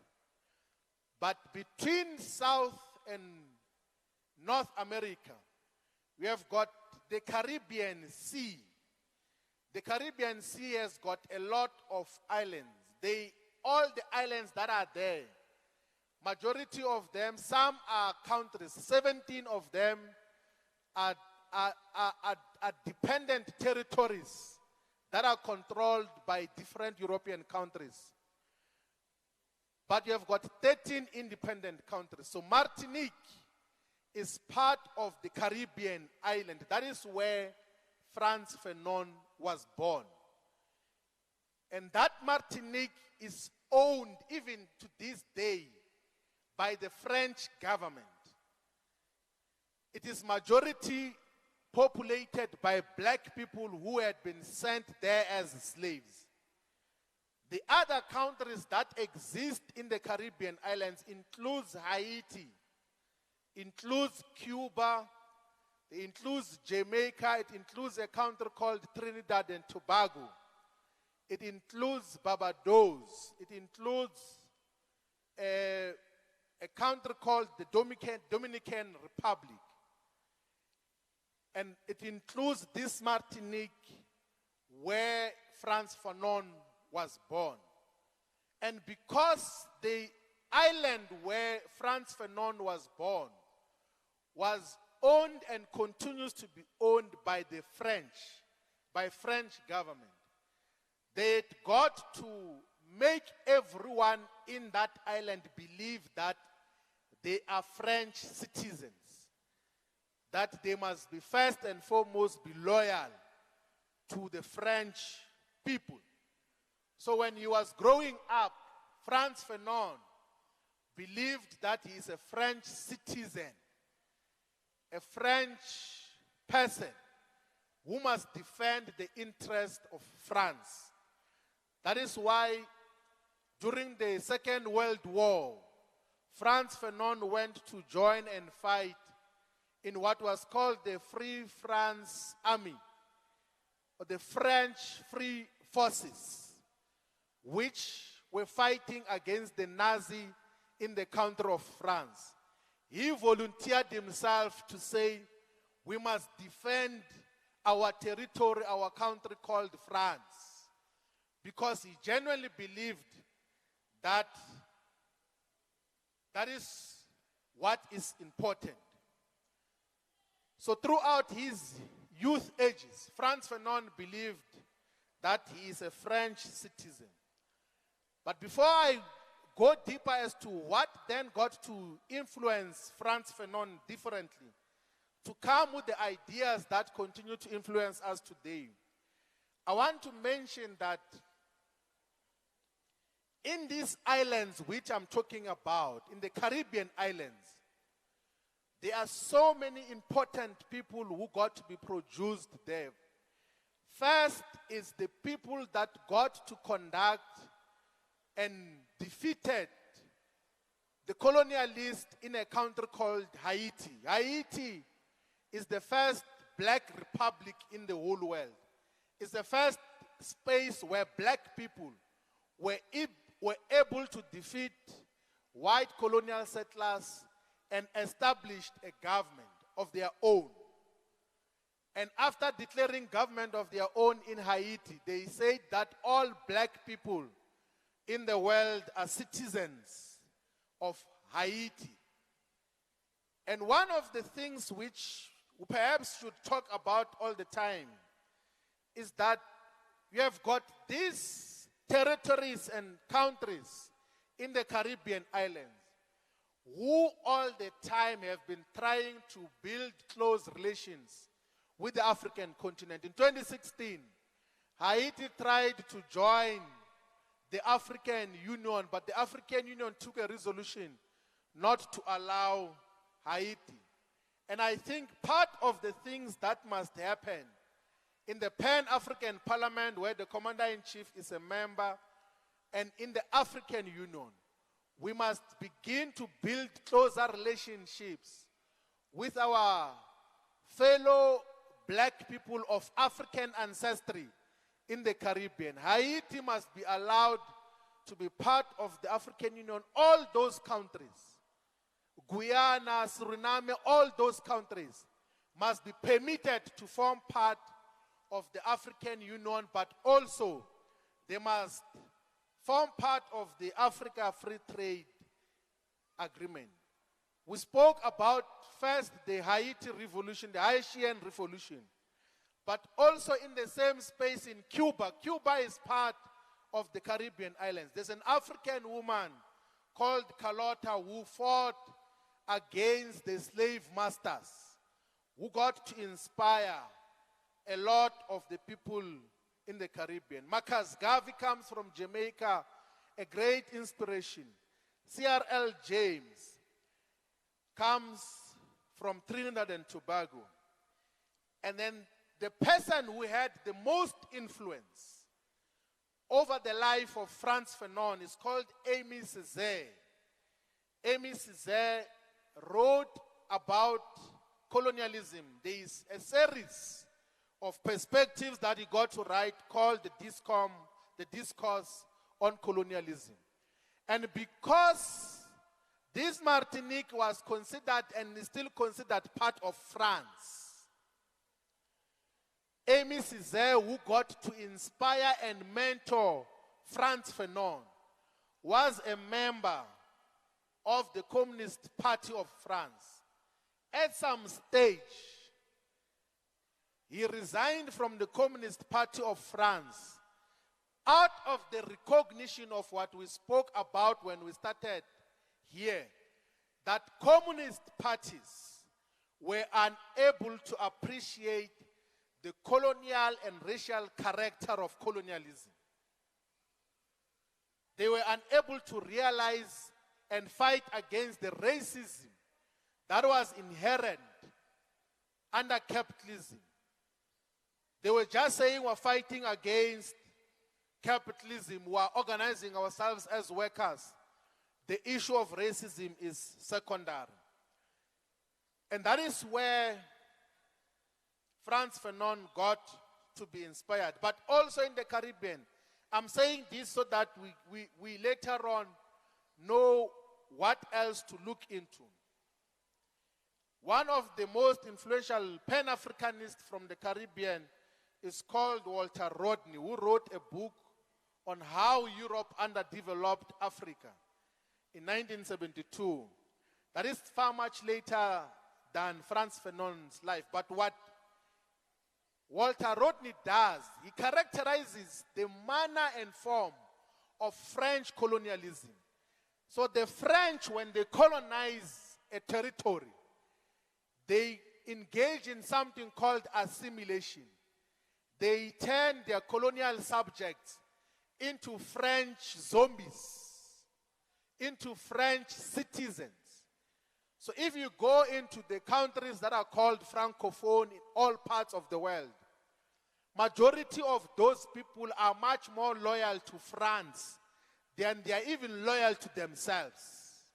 But between South and North America, we have got the Caribbean Sea. The Caribbean Sea has got a lot of islands. All the islands that are there, majority of them, some are countries. 17 of them are dependent territories that are controlled by different European countries. But you have got 13 independent countries. So Martinique is part of the Caribbean island. That is where Frantz Fanon was born. And that Martinique is owned even to this day by the French government. It is majority populated by black people who had been sent there as slaves. The other countries that exist in the Caribbean islands includes Haiti, includes Cuba, it includes Jamaica, it includes a country called Trinidad and Tobago, it includes Barbados, it includes a country called the Dominican Republic, and it includes this Martinique where Frantz Fanon was born. And because the island where Frantz Fanon was born was owned and continues to be owned by the French government, they got to make everyone in that island believe that they are French citizens, that they must be first and foremost be loyal to the French people. So when he was growing up, Frantz Fanon believed that he is a French citizen, a French person who must defend the interest of France. That is why during the Second World War, Frantz Fanon went to join and fight in what was called the Free France Army, or the French Free Forces, which were fighting against the Nazi in the country of France. He volunteered himself to say, we must defend our territory, our country called France, because he genuinely believed that that is what is important. So throughout his youth ages, Frantz Fanon believed that he is a French citizen. But before I go deeper as to what then got to influence Frantz Fanon differently, to come with the ideas that continue to influence us today, I want to mention that in these islands which I'm talking about, in the Caribbean islands, there are so many important people who got to be produced there. First is the people that got to conduct and defeated the colonialists in a country called Haiti. Haiti is the first black republic in the whole world. It's the first space where black people were able to defeat white colonial settlers and established a government of their own. And after declaring government of their own in Haiti, they said that all black people in the world are citizens of Haiti. And one of the things which we perhaps should talk about all the time is that you have got these territories and countries in the Caribbean islands who all the time have been trying to build close relations with the African continent. In 2016, Haiti tried to join the African Union, but the African Union took a resolution not to allow Haiti. And I think part of the things that must happen in the Pan-African Parliament, where the Commander-in-Chief is a member, and in the African Union, we must begin to build closer relationships with our fellow black people of African ancestry in the Caribbean. Haiti must be allowed to be part of the African Union. All those countries, Guyana, Suriname, all those countries must be permitted to form part of the African Union, but also they must form part of the Africa Free Trade Agreement. We spoke about first the Haiti Revolution, the Haitian Revolution, but also in the same space in Cuba. Cuba is part of the Caribbean islands. There's an African woman called Carlota who fought against the slave masters, who got to inspire a lot of the people in the Caribbean. Marcus Garvey comes from Jamaica, a great inspiration. C.R.L. James comes from Trinidad and Tobago. And then the person who had the most influence over the life of Frantz Fanon is called Amy Césaire. Amy Césaire wrote about colonialism. There is a series of perspectives that he got to write called the Discourse on Colonialism. And because this Martinique was considered and is still considered part of France, Amy Césaire, who got to inspire and mentor Frantz Fanon, was a member of the Communist Party of France. At some stage, he resigned from the Communist Party of France out of the recognition of what we spoke about when we started here, that communist parties were unable to appreciate the colonial and racial character of colonialism. They were unable to realize and fight against the racism that was inherent under capitalism. They were just saying we're fighting against capitalism, we are organizing ourselves as workers. The issue of racism is secondary. And that is where Frantz Fanon got to be inspired. But also in the Caribbean. I'm saying this so that we later on know what else to look into. One of the most influential Pan-Africanists from the Caribbean is called Walter Rodney, who wrote a book on how Europe underdeveloped Africa in 1972. That is far much later than Frantz Fanon's life. But what Walter Rodney does, he characterizes the manner and form of French colonialism. So the French, when they colonize a territory, they engage in something called assimilation. They turn their colonial subjects into French zombies, into French citizens. So if you go into the countries that are called Francophone in all parts of the world, majority of those people are much more loyal to France than they are even loyal to themselves.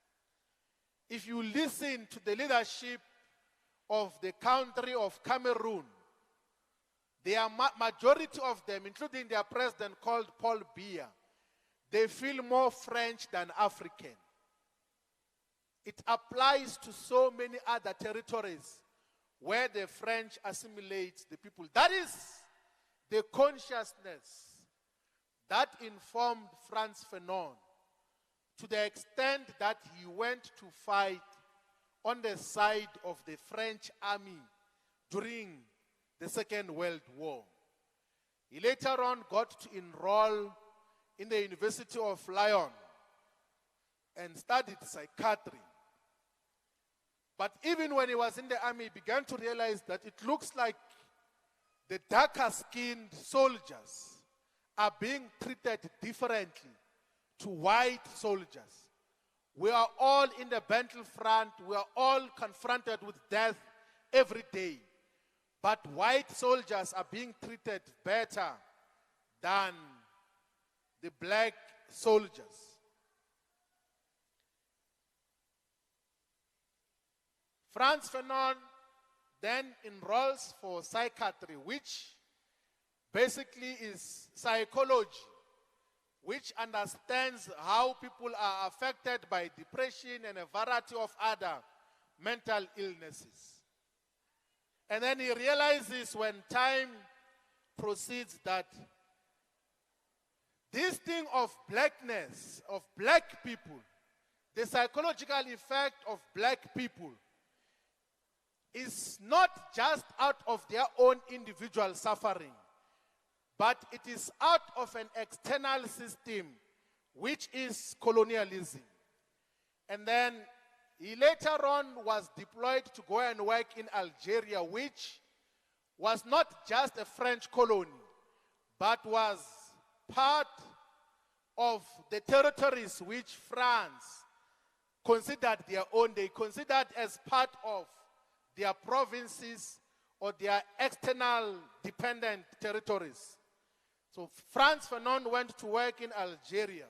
If you listen to the leadership of the country of Cameroon, the majority of them, including their president called Paul Biya, they feel more French than African. It applies to so many other territories where the French assimilate the people. That is the consciousness that informed Frantz Fanon to the extent that he went to fight on the side of the French army during the Second World War. He later on got to enroll in the University of Lyon and studied psychiatry. But even when he was in the army, he began to realize that it looks like the darker-skinned soldiers are being treated differently to white soldiers. We are all in the battlefront. We are all confronted with death every day. But white soldiers are being treated better than the black soldiers. Frantz Fanon then enrolls for psychiatry, which basically is psychology, which understands how people are affected by depression and a variety of other mental illnesses. And then he realizes when time proceeds that this thing of blackness, of black people, the psychological effect of black people is not just out of their own individual suffering, but it is out of an external system, which is colonialism. And then he later on was deployed to go and work in Algeria, which was not just a French colony, but was part of the territories which France considered their own. They considered as part of their provinces or their external dependent territories. So Frantz Fanon went to work in Algeria.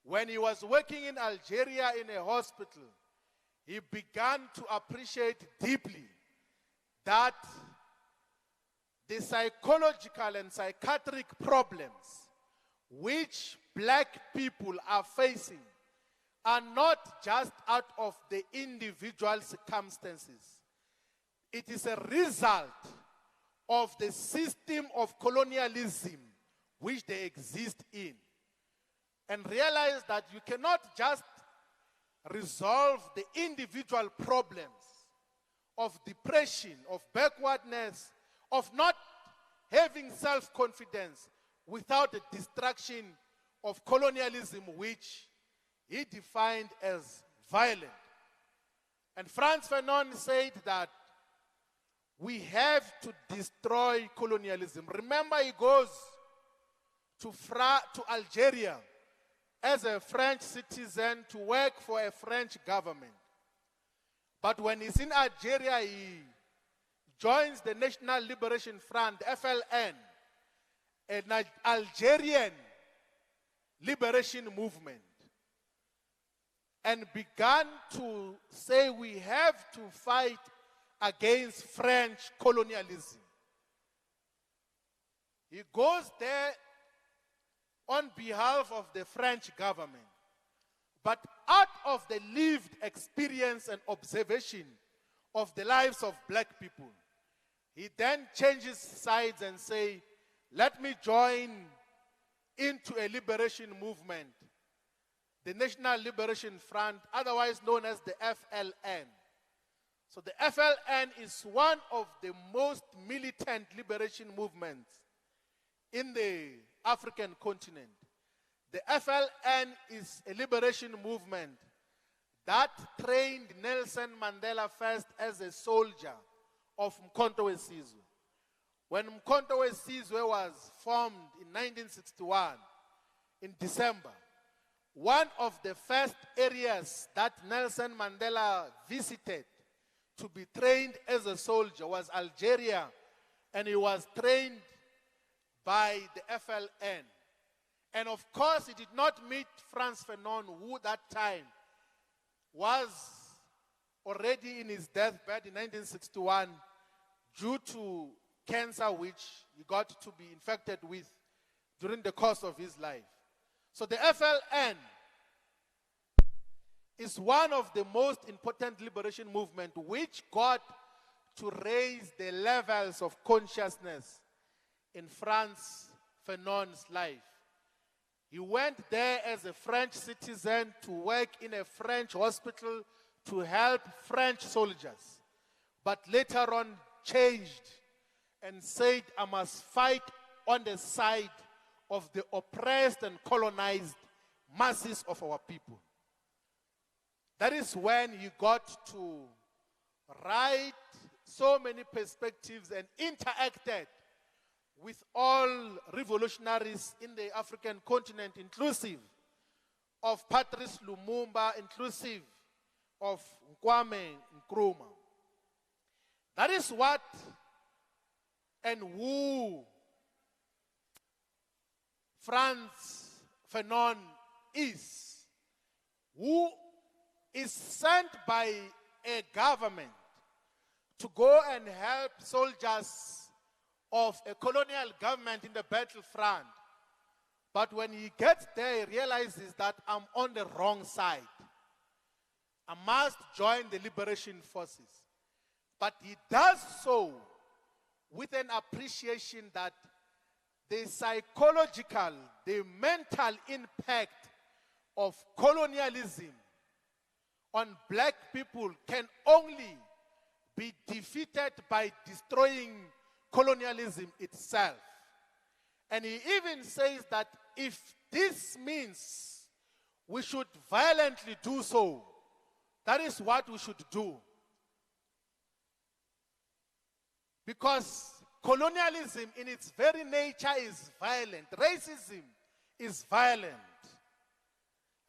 When he was working in Algeria in a hospital, he began to appreciate deeply that the psychological and psychiatric problems which black people are facing are not just out of the individual circumstances. It is a result of the system of colonialism which they exist in. And realize that you cannot just resolve the individual problems of depression, of backwardness, of not having self-confidence without the destruction of colonialism, which he defined as violent. And Frantz Fanon said that we have to destroy colonialism. Remember, he goes to Algeria as a French citizen to work for a French government. But when he's in Algeria, he joins the National Liberation Front, FLN, an Algerian liberation movement, and began to say we have to fight against French colonialism. He goes there on behalf of the French government. But out of the lived experience and observation of the lives of black people, he then changes sides and say, let me join into a liberation movement, the National Liberation Front, otherwise known as the FLN. So the FLN is one of the most militant liberation movements in the African continent. The FLN is a liberation movement that trained Nelson Mandela first as a soldier of Mkhonto we Sizwe. When Mkhonto we Sizwe was formed in 1961, in December, one of the first areas that Nelson Mandela visited to be trained as a soldier was Algeria, and he was trained by the FLN. And of course, he did not meet Frantz Fanon, who that time was already in his deathbed in 1961 due to cancer which he got to be infected with during the course of his life. So the FLN is one of the most important liberation movements which got to raise the levels of consciousness in Frantz Fanon's life. He went there as a French citizen to work in a French hospital to help French soldiers. But later on changed and said, I must fight on the side of the oppressed and colonized masses of our people. That is when he got to write so many perspectives and interacted with all revolutionaries in the African continent, inclusive of Patrice Lumumba, inclusive of Kwame Nkrumah. That is what and who Frantz Fanon is, who is sent by a government to go and help soldiers of a colonial government in the battlefront. But when he gets there, he realizes that I'm on the wrong side. I must join the liberation forces. But he does so with an appreciation that the psychological, the mental impact of colonialism on black people can only be defeated by destroying colonialism itself. And he even says that if this means we should violently do so, that is what we should do. Because colonialism in its very nature is violent. Racism is violent.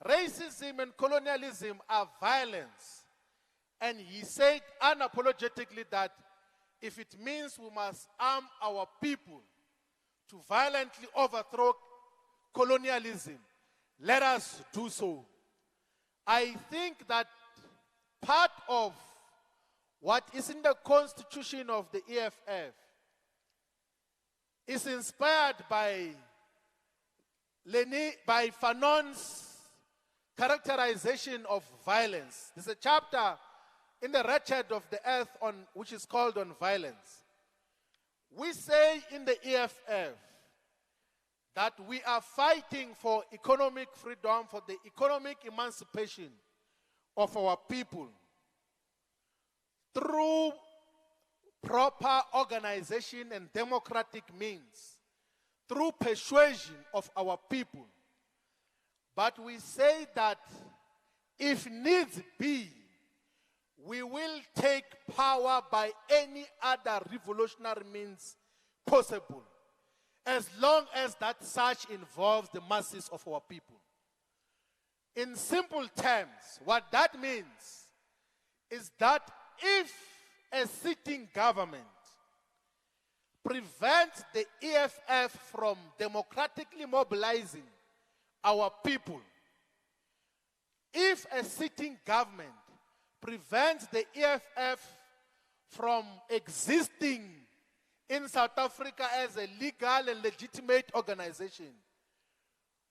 Racism and colonialism are violence. And he said unapologetically that if it means we must arm our people to violently overthrow colonialism, let us do so. I think that part of what is in the constitution of the EFF is inspired by Fanon's characterization of violence. There's a chapter in the Wretched of the Earth which is called On Violence. We say in the EFF that we are fighting for economic freedom, for the economic emancipation of our people through proper organization and democratic means, through persuasion of our people. But we say that if needs be, we will take power by any other revolutionary means possible, as long as that such involves the masses of our people. In simple terms, what that means is that if a sitting government prevents the EFF from democratically mobilizing our people, if a sitting government prevents the EFF from existing in South Africa as a legal and legitimate organization,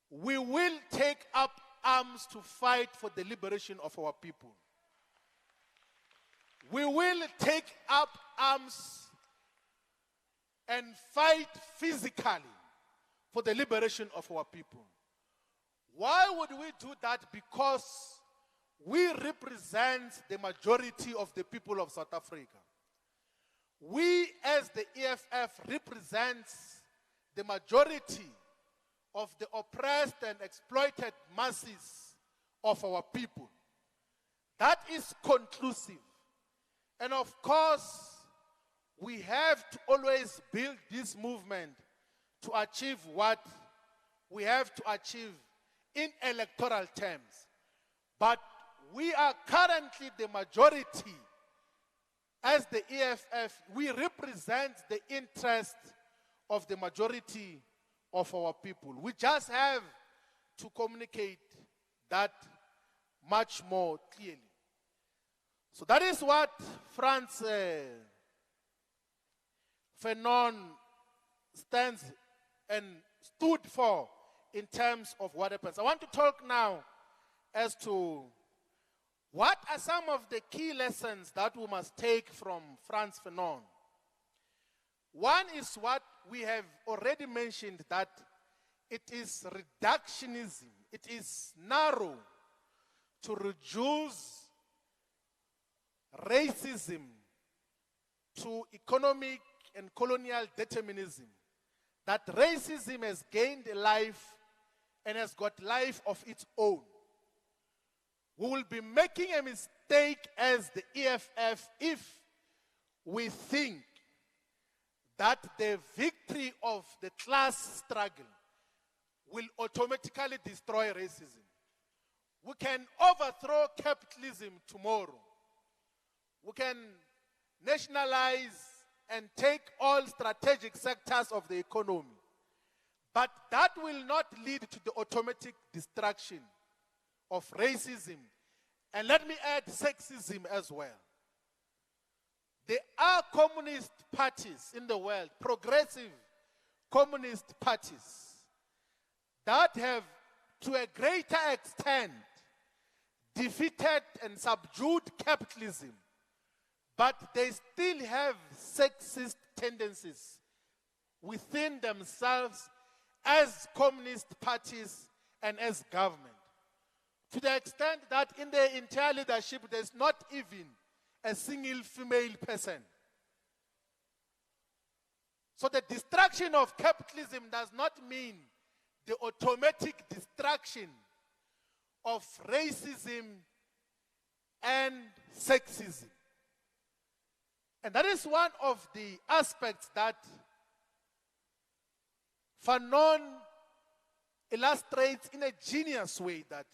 we will take up arms to fight for the liberation of our people. We will take up arms and fight physically for the liberation of our people. Why would we do that? Because we represent the majority of the people of South Africa. We, as the EFF, represents the majority of the oppressed and exploited masses of our people. That is conclusive. And of course, we have to always build this movement to achieve what we have to achieve in electoral terms. But we are currently the majority. As the EFF, we represent the interest of the majority of our people. We just have to communicate that much more clearly. So that is what Frantz Fanon stands and stood for in terms of what happens. I want to talk now as to what are some of the key lessons that we must take from Frantz Fanon. One is what we have already mentioned, that it is reductionism. It is narrow to reduce racism to economic and colonial determinism. That racism has gained a life and has got life of its own. We will be making a mistake as the EFF if we think that the victory of the class struggle will automatically destroy racism. We can overthrow capitalism tomorrow. We can nationalize and take all strategic sectors of the economy. But that will not lead to the automatic destruction of racism. And let me add sexism as well. There are communist parties in the world, progressive communist parties, that have to a greater extent defeated and subdued capitalism, but they still have sexist tendencies within themselves as communist parties and as government. To the extent that in their entire leadership, there's not even a single female person. So the destruction of capitalism does not mean the automatic destruction of racism and sexism. And that is one of the aspects that Fanon illustrates in a genius way, that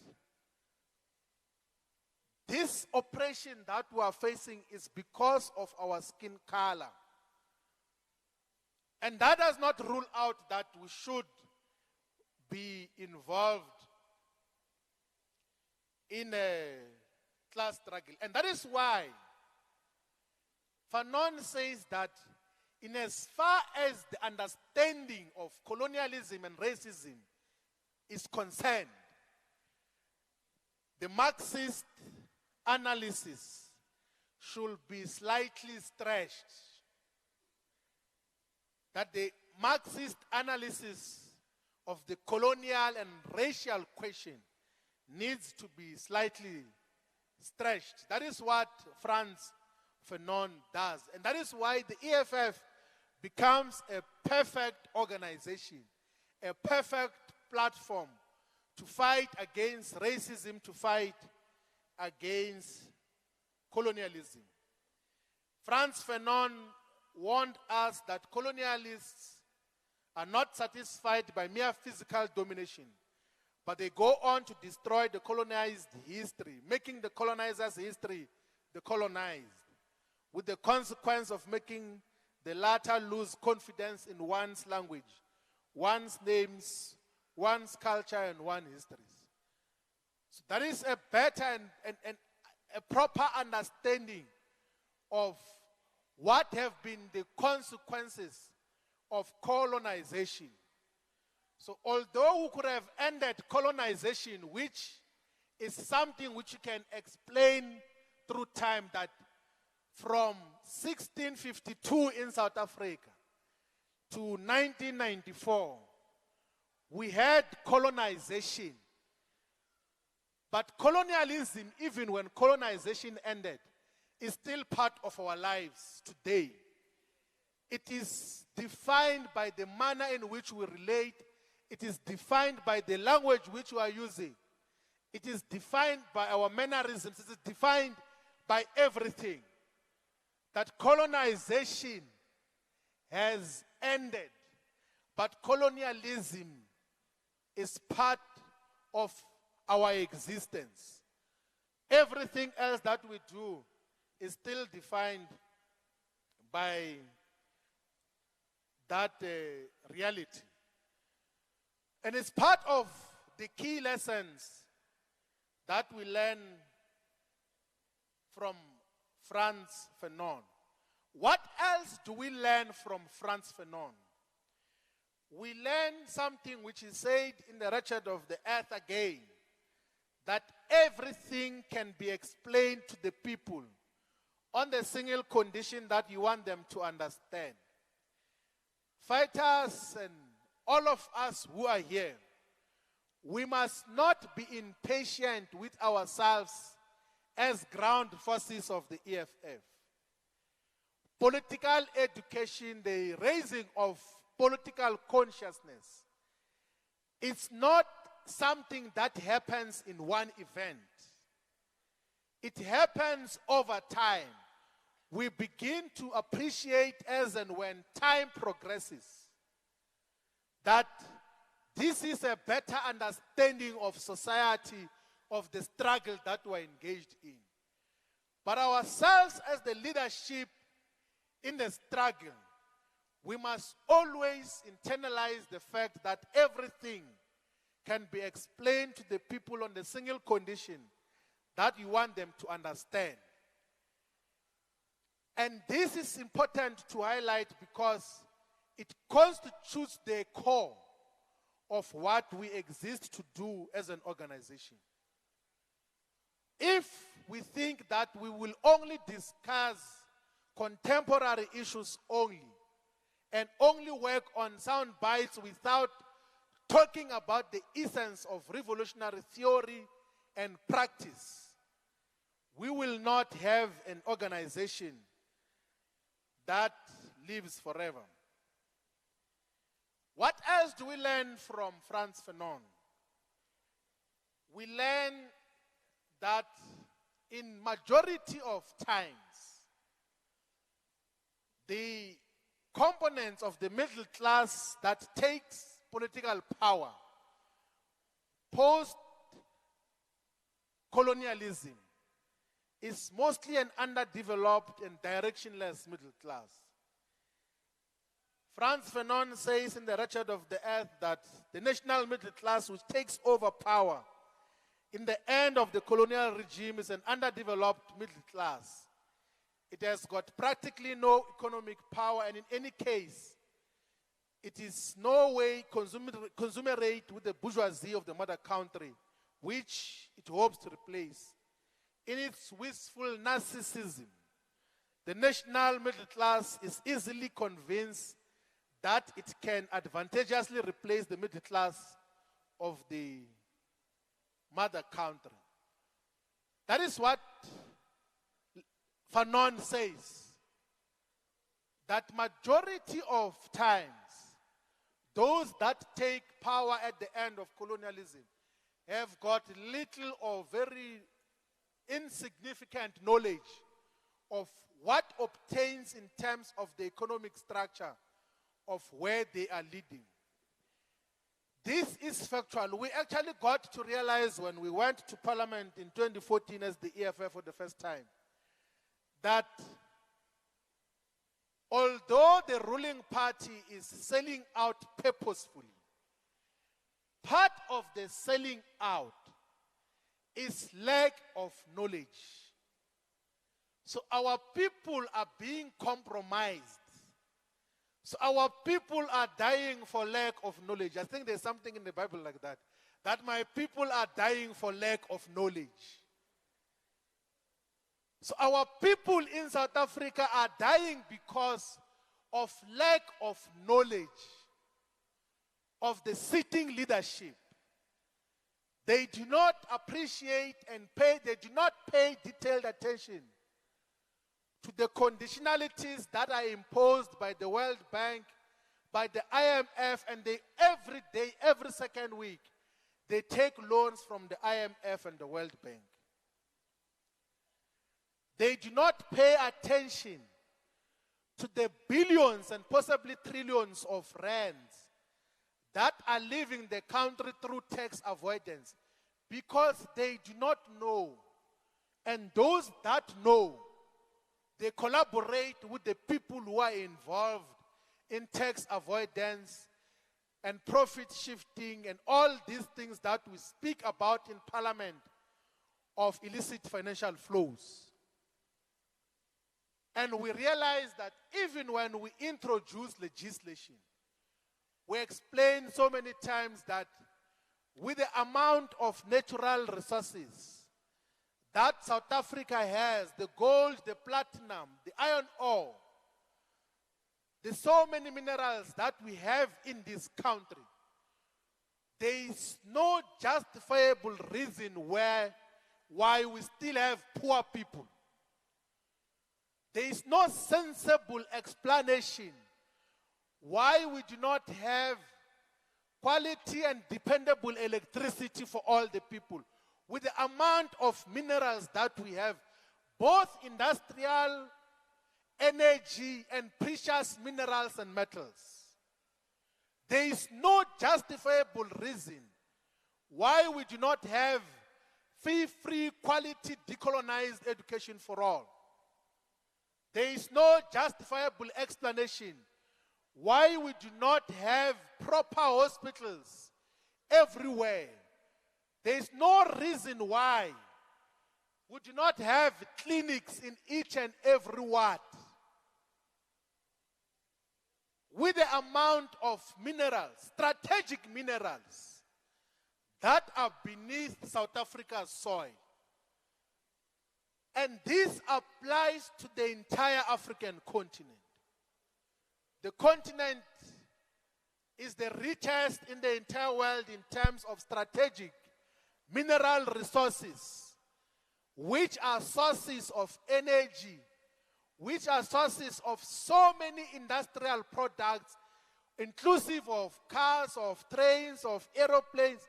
this oppression that we are facing is because of our skin color. And that does not rule out that we should be involved in a class struggle. And that is why Fanon says that in as far as the understanding of colonialism and racism is concerned, the Marxist analysis should be slightly stretched. That the Marxist analysis of the colonial and racial question needs to be slightly stretched. That is what Frantz Fanon does. And that is why the EFF becomes a perfect organization, a perfect platform to fight against racism, to fight against colonialism. Frantz Fanon warned us that colonialists are not satisfied by mere physical domination, but they go on to destroy the colonized history, making the colonizers' history the colonized, with the consequence of making the latter lose confidence in one's language, one's names, one's culture, and one's histories. So that is a better and a proper understanding of what have been the consequences of colonization. So although we could have ended colonization, which is something which you can explain through time, that from 1652 in South Africa to 1994, we had colonization. But colonialism, even when colonization ended, is still part of our lives today. It is defined by the manner in which we relate. It is defined by the language which we are using. It is defined by our mannerisms. It is defined by everything. That colonization has ended, but colonialism is part of our existence. Everything else that we do is still defined by that reality. And it's part of the key lessons that we learn from Frantz Fanon. What else do we learn from Frantz Fanon? We learn something which is said in the Wretched of the Earth again, that everything can be explained to the people on the single condition that you want them to understand. Fighters and all of us who are here, we must not be impatient with ourselves as ground forces of the EFF. Political education, the raising of political consciousness, it's not something that happens in one event. It happens over time. We begin to appreciate as and when time progresses that this is a better understanding of society, of the struggle that we're engaged in. But ourselves as the leadership in the struggle, we must always internalize the fact that everything can be explained to the people on the single condition that you want them to understand. And this is important to highlight because it constitutes the core of what we exist to do as an organization. If we think that we will only discuss contemporary issues only and only work on sound bites without talking about the essence of revolutionary theory and practice, we will not have an organization that lives forever. What else do we learn from Frantz Fanon? We learn that in majority of times, the components of the middle class that takes political power, post-colonialism, is mostly an underdeveloped and directionless middle class. Frantz Fanon says in The Wretched of the Earth that the national middle class, which takes over power in the end of the colonial regime, is an underdeveloped middle class. It has got practically no economic power, and in any case, it is no way consumerate with the bourgeoisie of the mother country, which it hopes to replace. In its wistful narcissism, the national middle class is easily convinced that it can advantageously replace the middle class of the mother country. That is what Fanon says, that majority of times, those that take power at the end of colonialism have got little or very insignificant knowledge of what obtains in terms of the economic structure of where they are leading. This is factual. We actually got to realize when we went to Parliament in 2014 as the EFF for the first time, that although the ruling party is selling out purposefully, part of the selling out is lack of knowledge. So our people are being compromised. So our people are dying for lack of knowledge. I think there's something in the Bible like that. That my people are dying for lack of knowledge. So our people in South Africa are dying because of lack of knowledge of the sitting leadership. They do not appreciate and they do not pay detailed attention to the conditionalities that are imposed by the World Bank, by the IMF, and they every day, every second week, they take loans from the IMF and the World Bank. They do not pay attention to the billions and possibly trillions of rands that are leaving the country through tax avoidance because they do not know. And those that know, they collaborate with the people who are involved in tax avoidance and profit shifting and all these things that we speak about in Parliament of illicit financial flows. And we realize that even when we introduce legislation, we explain so many times that with the amount of natural resources that South Africa has, the gold, the platinum, the iron ore, there's so many minerals that we have in this country. There is no justifiable reason why we still have poor people. There is no sensible explanation why we do not have quality and dependable electricity for all the people. With the amount of minerals that we have, both industrial, energy, and precious minerals and metals, there is no justifiable reason why we do not have free, quality, decolonized education for all. There is no justifiable explanation why we do not have proper hospitals everywhere. There is no reason why we do not have clinics in each and every ward. With the amount of minerals, strategic minerals, that are beneath South Africa's soil. And this applies to the entire African continent. The continent is the richest in the entire world in terms of strategic mineral resources, which are sources of energy, which are sources of so many industrial products, inclusive of cars, of trains, of aeroplanes,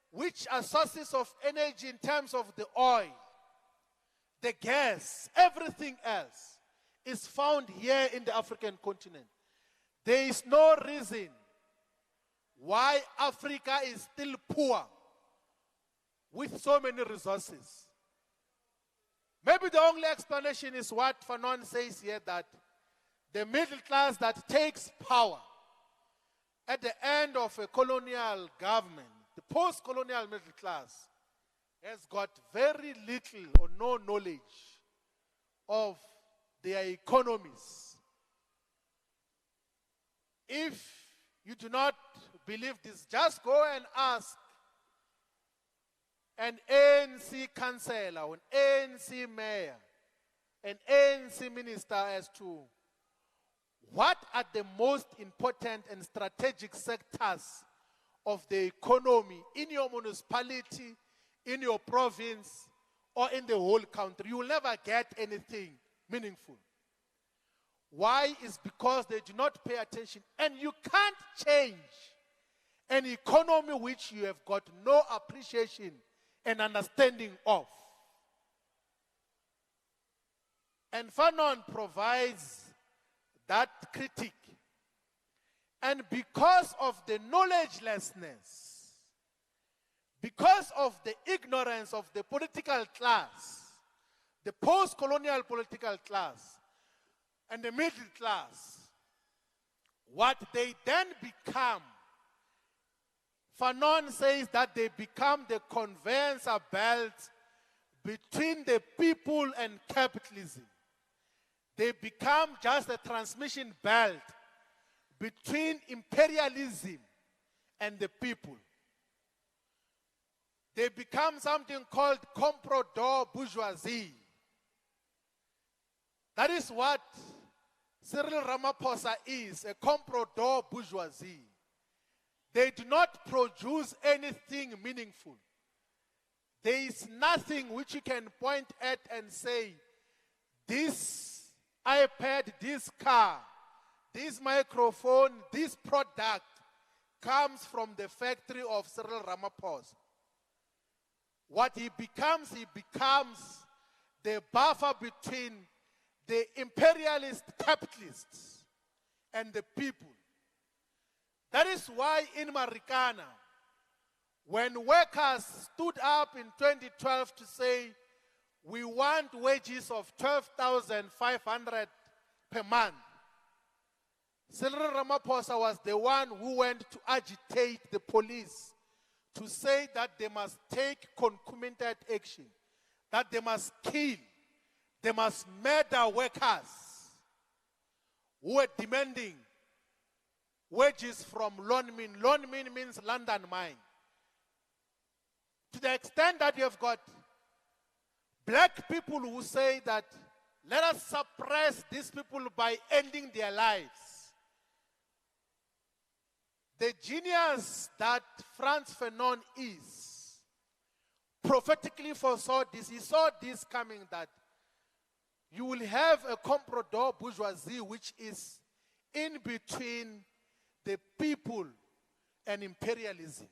which are sources of energy in terms of the oil, the gas, everything else is found here in the African continent. There is no reason why Africa is still poor with so many resources. Maybe the only explanation is what Fanon says here, that The middle class that takes power at the end of a colonial government, the post-colonial middle class, has got very little or no knowledge of their economies. If you do not believe this, just go and ask an ANC councillor, an ANC mayor, an ANC minister as to what are the most important and strategic sectors of the economy in your municipality, in your province, or in the whole country. You will never get anything meaningful. Why? Is because they do not pay attention. And you can't change an economy which you have got no appreciation and understanding of. And Fanon provides that critique. And because of the knowledgelessness, because of the ignorance of the political class, the post-colonial political class, and the middle class, what they then become, Fanon says that they become the conveyor belt between the people and capitalism. They become just a transmission belt between imperialism and the people. They become something called comprador bourgeoisie. That is what Cyril Ramaphosa is, a comprador bourgeoisie. They do not produce anything meaningful. There is nothing which you can point at and say, this iPad, this car, this microphone, this product comes from the factory of Cyril Ramaphosa. What he becomes the buffer between the imperialist capitalists and the people. That is why in Marikana, when workers stood up in 2012 to say, we want wages of 12,500 per month, Cyril Ramaphosa was the one who went to agitate the police to say that they must take concomitant action, that they must kill, they must murder workers who were demanding wages from Lonmin. Lonmin means London mine. To the extent that you have got black people who say that let us suppress these people by ending their lives. The genius that Frantz Fanon is prophetically foresaw this. He saw this coming, that you will have a comprador bourgeoisie which is in between the people and imperialism,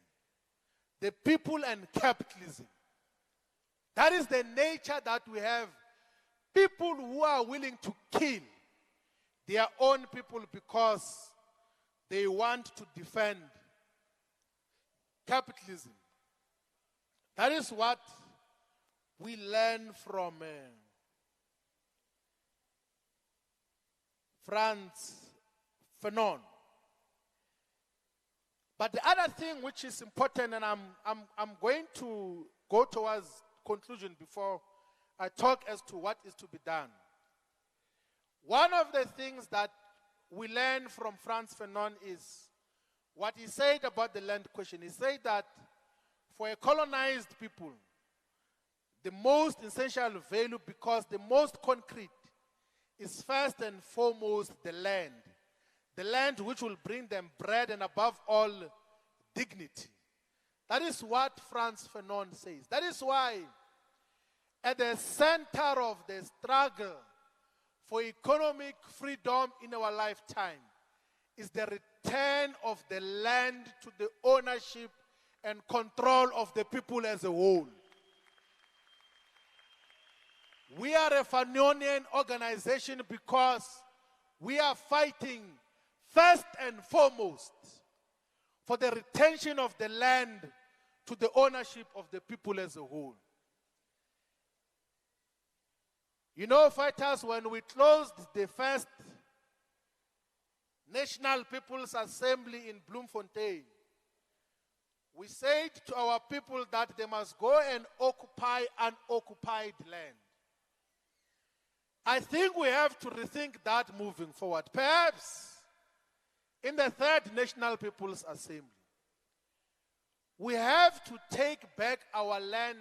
the people and capitalism. That is the nature that we have. People who are willing to kill their own people because they want to defend capitalism. That is what we learn from Frantz Fanon. But the other thing which is important, and I'm going to go towards conclusion before I talk as to what is to be done. One of the things that we learn from Frantz Fanon is what he said about the land question. He said that for a colonized people, the most essential value, because the most concrete, is first and foremost the land. The land which will bring them bread and above all, dignity. That is what Frantz Fanon says. That is why at the center of the struggle for economic freedom in our lifetime is the return of the land to the ownership and control of the people as a whole. We are a Fanonian organization because we are fighting first and foremost for the retention of the land to the ownership of the people as a whole. You know, fighters, when we closed the first National People's Assembly in Bloemfontein, we said to our people that they must go and occupy unoccupied land. I think we have to rethink that moving forward. Perhaps in the Third National People's Assembly, we have to take back our land.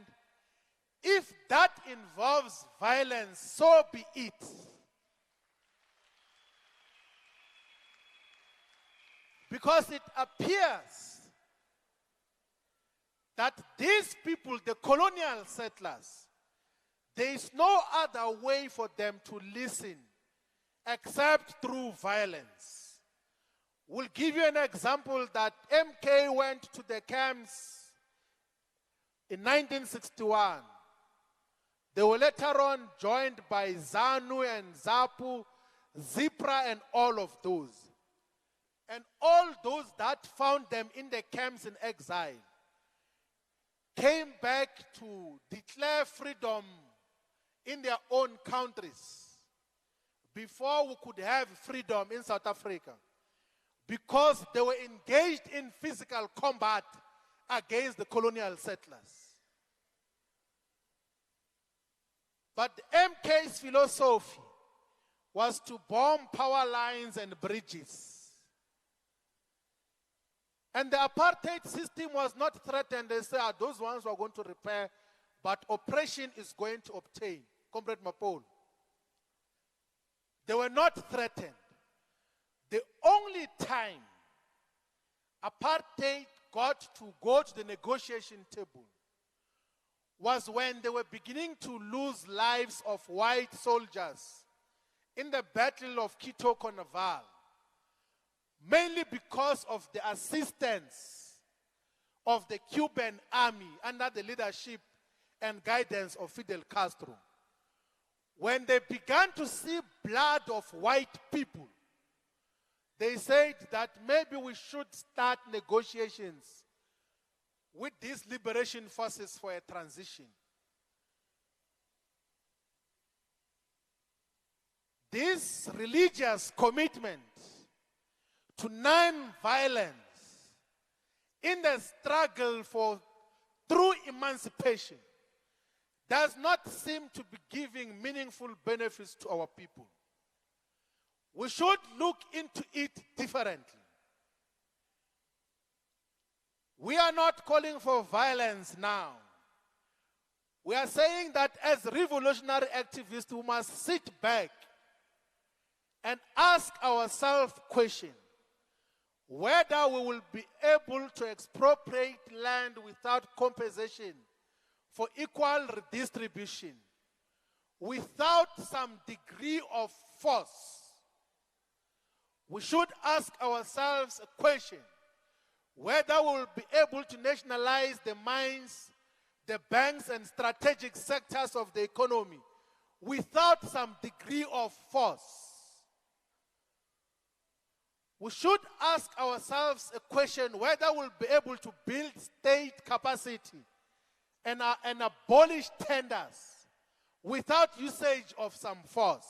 If that involves violence, so be it. Because it appears that these people, the colonial settlers, there is no other way for them to listen except through violence. We'll give you an example that MK went to the camps in 1961. They were later on joined by ZANU and ZAPU, ZIPRA and all of those. And all those that found them in the camps in exile came back to declare freedom in their own countries before we could have freedom in South Africa, because they were engaged in physical combat against the colonial settlers. But MK's philosophy was to bomb power lines and bridges. And the apartheid system was not threatened. They said, those ones were going to repair, but oppression is going to obtain. Comrade Mapole. They were not threatened. The only time apartheid got to go to the negotiation table was when they were beginning to lose lives of white soldiers in the Battle of Quito Carnival, mainly because of the assistance of the Cuban army under the leadership and guidance of Fidel Castro. When they began to see blood of white people, they said that maybe we should start negotiations with these liberation forces for a transition. This religious commitment to non-violence in the struggle for true emancipation does not seem to be giving meaningful benefits to our people. We should look into it differently. We are not calling for violence now. We are saying that as revolutionary activists, we must sit back and ask ourselves the question whether we will be able to expropriate land without compensation for equal redistribution, without some degree of force. We should ask ourselves a question whether we will be able to nationalize the mines, the banks, and strategic sectors of the economy without some degree of force. We should ask ourselves a question whether we'll be able to build state capacity and abolish tenders without usage of some force.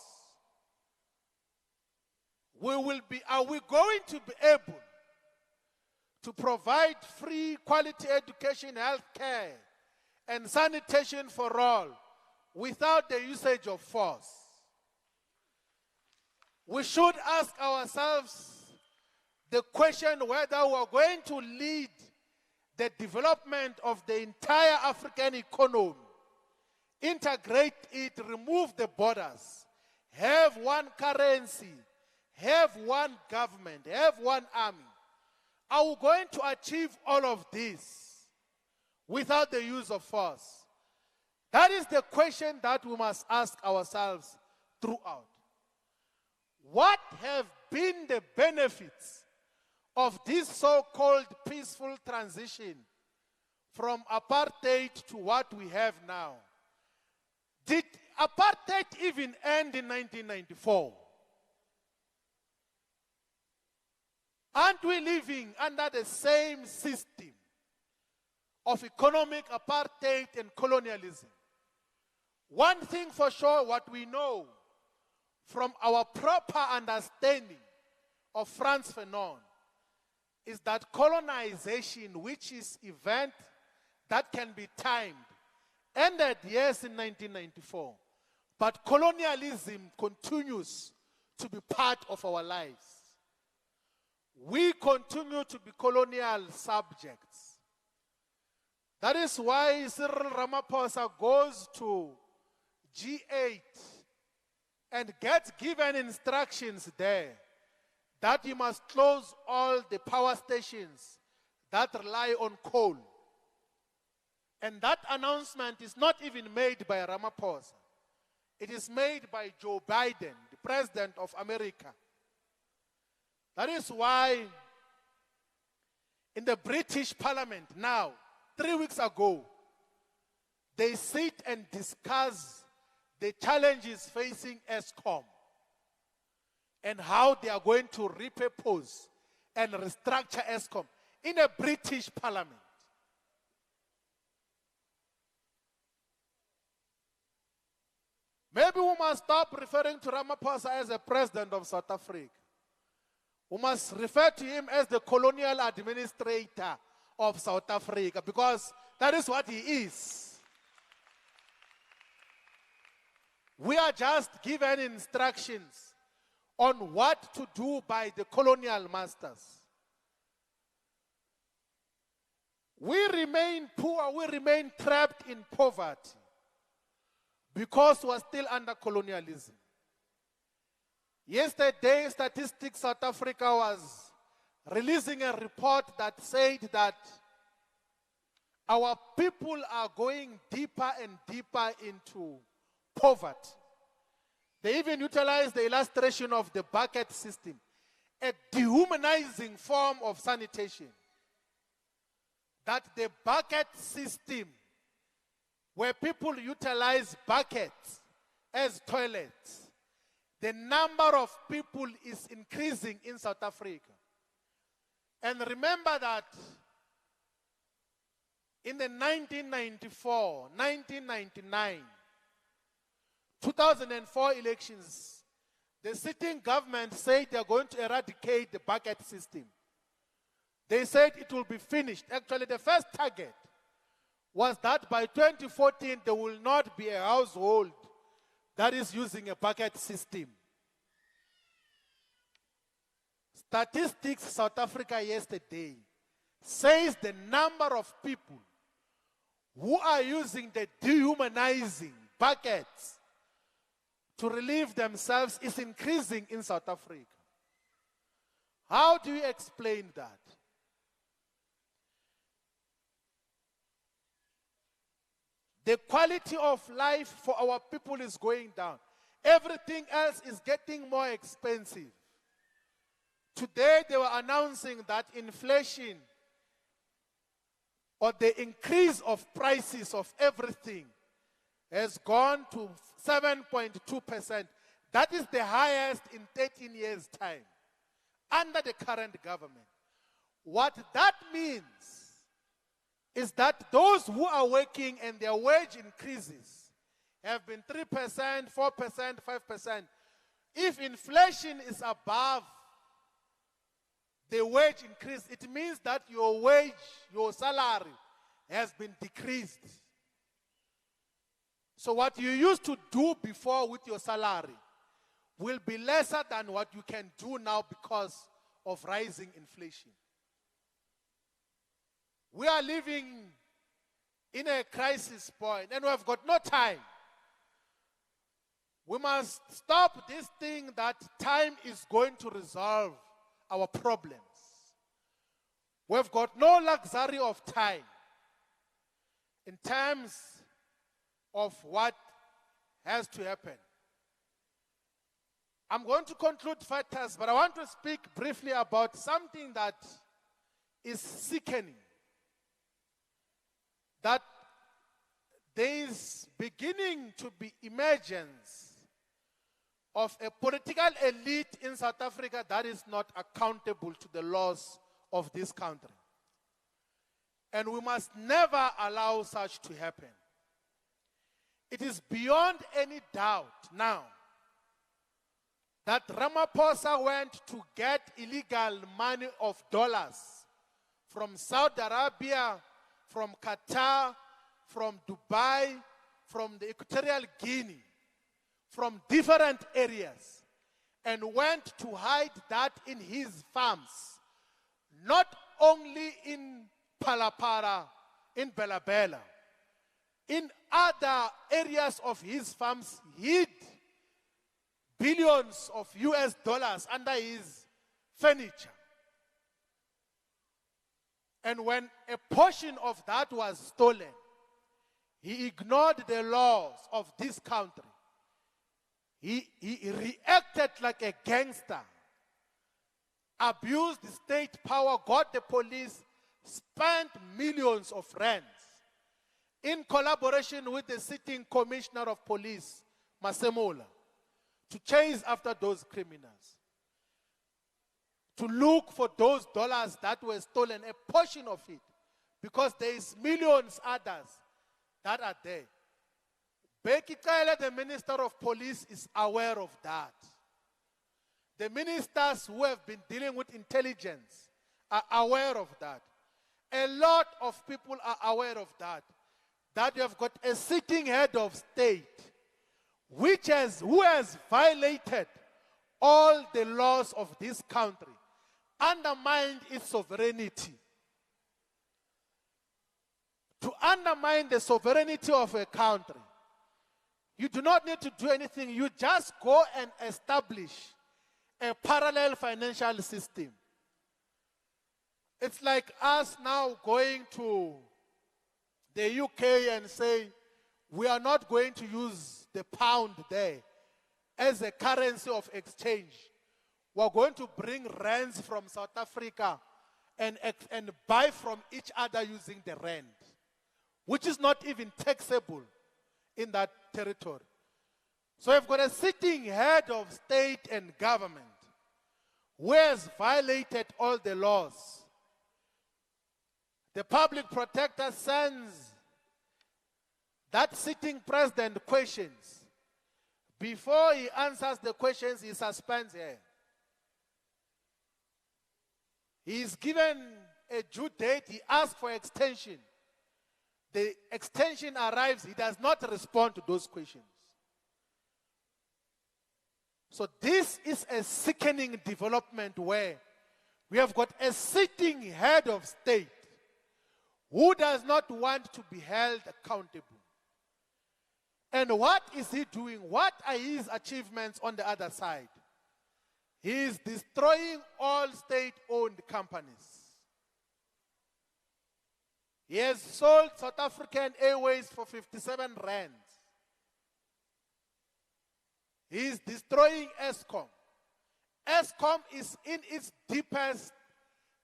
Are we going to be able to provide free quality education, health care, and sanitation for all without the usage of force? We should ask ourselves the question whether we are going to lead the development of the entire African economy, integrate it, remove the borders, have one currency, have one government, have one army. Are we going to achieve all of this without the use of force? That is the question that we must ask ourselves throughout. What have been the benefits of this so-called peaceful transition from apartheid to what we have now? Did apartheid even end in 1994? Aren't we living under the same system of economic apartheid and colonialism? One thing for sure, what we know from our proper understanding of Frantz Fanon is that colonization, which is event that can be timed, ended, yes, in 1994, but colonialism continues to be part of our lives. We continue to be colonial subjects. That is why Cyril Ramaphosa goes to G8 and gets given instructions there that you must close all the power stations that rely on coal. And that announcement is not even made by Ramaphosa. It is made by Joe Biden, the President of America. That is why in the British Parliament now, 3 weeks ago, they sit and discuss the challenges facing ESCOM and how they are going to repurpose and restructure ESCOM in a British Parliament. Maybe we must stop referring to Ramaphosa as the president of South Africa. We must refer to him as the colonial administrator of South Africa, because that is what he is. We are just given instructions on what to do by the colonial masters. We remain poor, we remain trapped in poverty because we are still under colonialism. Yesterday, Statistics South Africa was releasing a report that said that our people are going deeper and deeper into poverty. They even utilized the illustration of the bucket system, a dehumanizing form of sanitation. That the bucket system, where people utilize buckets as toilets, the number of people is increasing in South Africa. And remember that in the 1994, 1999, 2004 elections, the sitting government said they are going to eradicate the bucket system. They said it will be finished. Actually, the first target was that by 2014, there will not be a household that is using a bucket system. Statistics South Africa yesterday says the number of people who are using the dehumanizing buckets to relieve themselves is increasing in South Africa. How do you explain that? The quality of life for our people is going down. Everything else is getting more expensive. Today they were announcing that inflation, or the increase of prices of everything, has gone to 7.2%. That is the highest in 13 years' time under the current government. What that means is that those who are working and their wage increases have been 3%, 4%, 5%. If inflation is above the wage increase, it means that your wage, your salary has been decreased. So what you used to do before with your salary will be lesser than what you can do now because of rising inflation. We are living in a crisis point and we have got no time. We must stop this thing that time is going to resolve our problems. We've got no luxury of time in terms of what has to happen. I'm going to conclude factors, but I want to speak briefly about something that is sickening. That there is beginning to be emergence of a political elite in South Africa that is not accountable to the laws of this country. And we must never allow such to happen. It is beyond any doubt now that Ramaphosa went to get illegal money of dollars from Saudi Arabia, from Qatar, from Dubai, from the Equatorial Guinea, from different areas, and went to hide that in his farms, not only in Palapara, in Bela Bela, in other areas of his farms, hid billions of US dollars under his furniture. And when a portion of that was stolen, he ignored the laws of this country. He reacted like a gangster, abused the state power, got the police, spent millions of rands in collaboration with the sitting commissioner of police, Masemola, to chase after those criminals, to look for those dollars that were stolen, a portion of it, because there is millions others that are there. Becky Kaila, the Minister of Police, is aware of that. The ministers who have been dealing with intelligence are aware of that. A lot of people are aware of that. That you have got a sitting head of state who has violated all the laws of this country, undermined its sovereignty. To undermine the sovereignty of a country, you do not need to do anything. You just go and establish a parallel financial system. It's like us now going to the UK and say, we are not going to use the pound there as a currency of exchange. We're going to bring rands from South Africa and buy from each other using the rand, which is not even taxable in that territory. So we've got a sitting head of state and government who has violated all the laws. The public protector sends that sitting president questions. Before he answers the questions, he suspends her. He is given a due date, he asks for extension. The extension arrives, he does not respond to those questions. So this is a sickening development where we have got a sitting head of state who does not want to be held accountable. And what is he doing? What are his achievements on the other side? He is destroying all state-owned companies. He has sold South African Airways for 57 rands. He is destroying Eskom. Eskom is in its deepest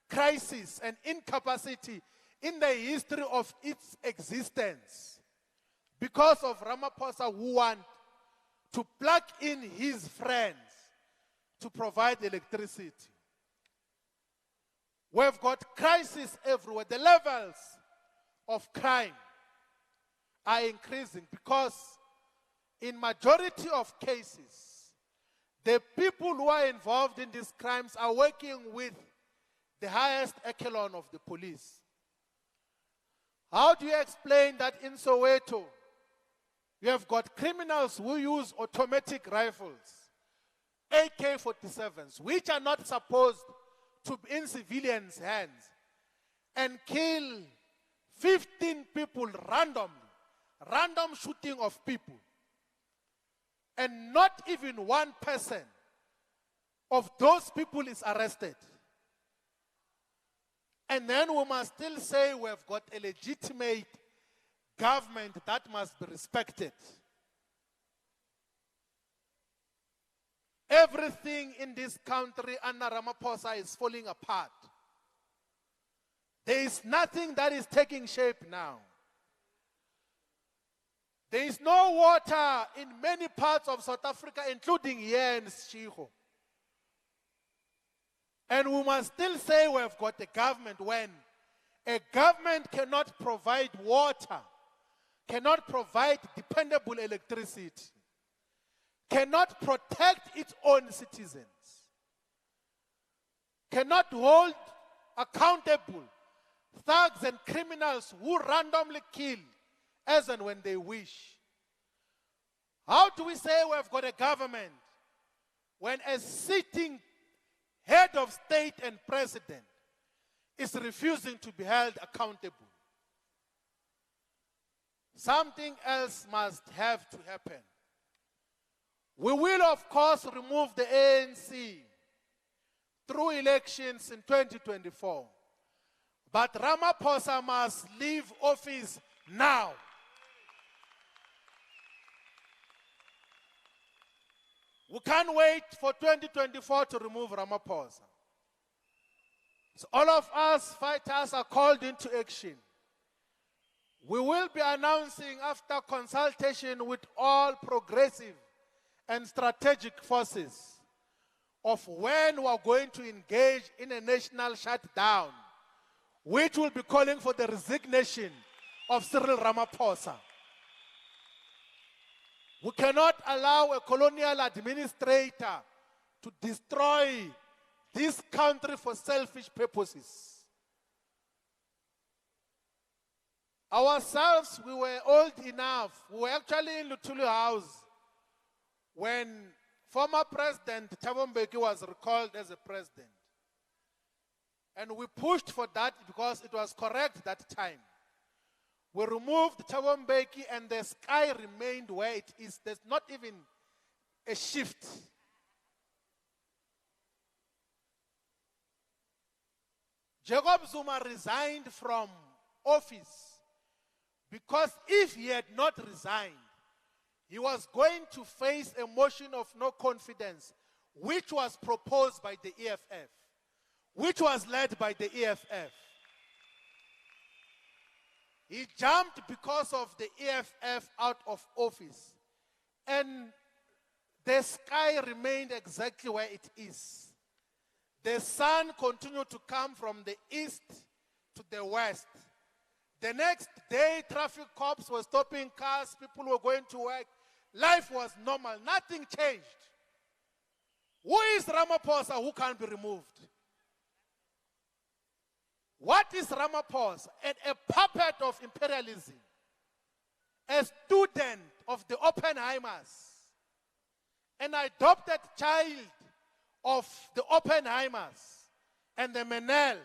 crisis and incapacity in the history of its existence because of Ramaphosa, who want to plug in his friends to provide electricity. We've got crisis everywhere. The levels of crime are increasing because in majority of cases, the people who are involved in these crimes are working with the highest echelon of the police. How do you explain that in Soweto, you have got criminals who use automatic rifles, AK-47s, which are not supposed to be in civilians' hands, and kill 15 people randomly, random shooting of people, and not even one person of those people is arrested. And then we must still say we've got a legitimate government that must be respected. Everything in this country under Ramaphosa is falling apart. There is nothing that is taking shape now. There is no water in many parts of South Africa, including here in Schigo. And we must still say we've got a government when a government cannot provide water, cannot provide dependable electricity, cannot protect its own citizens, cannot hold accountable thugs and criminals who randomly kill as and when they wish. How do we say we've got a government when a sitting head of state and president is refusing to be held accountable? Something else must have to happen. We will, of course, remove the ANC through elections in 2024. But Ramaphosa must leave office now. We can't wait for 2024 to remove Ramaphosa. So all of us fighters are called into action. We will be announcing, after consultation with all progressive and strategic forces, of when we are going to engage in a national shutdown, which will be calling for the resignation of Cyril Ramaphosa. We cannot allow a colonial administrator to destroy this country for selfish purposes. Ourselves, we were old enough. We were actually in Luthuli House when former President Thabo Mbeki was recalled as a president. And we pushed for that because it was correct that time. We removed Thabo Mbeki and the sky remained where it is. There's not even a shift. Jacob Zuma resigned from office because if he had not resigned, he was going to face a motion of no confidence, which was proposed by the EFF, which was led by the EFF. He jumped because of the EFF out of office, and the sky remained exactly where it is. The sun continued to come from the east to the west. The next day, traffic cops were stopping cars, people were going to work. Life was normal, nothing changed. Who is Ramaphosa who can't be removed? What is Ramaphosa? A puppet of imperialism, a student of the Oppenheimers, an adopted child of the Oppenheimers and the Menels.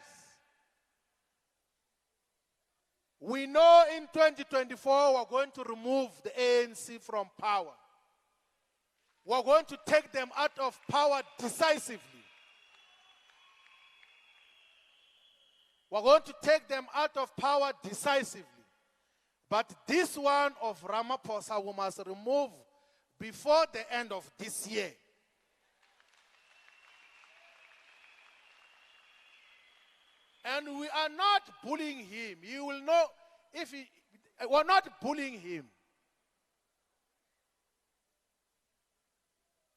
We know in 2024 we're going to remove the ANC from power. We're going to take them out of power decisively. We're going to take them out of power decisively. But this one of Ramaphosa we must remove before the end of this year. And we are not bullying him. You will know if we're not bullying him.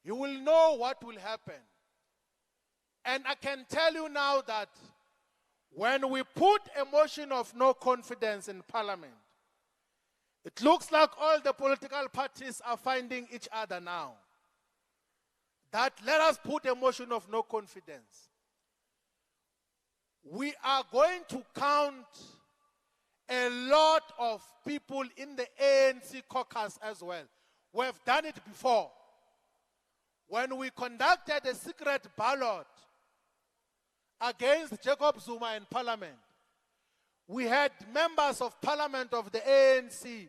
You will know what will happen. And I can tell you now that when we put a motion of no confidence in Parliament, it looks like all the political parties are finding each other now. That let us put a motion of no confidence. We are going to count a lot of people in the ANC caucus as well. We have done it before. When we conducted a secret ballot against Jacob Zuma in Parliament, we had members of Parliament of the ANC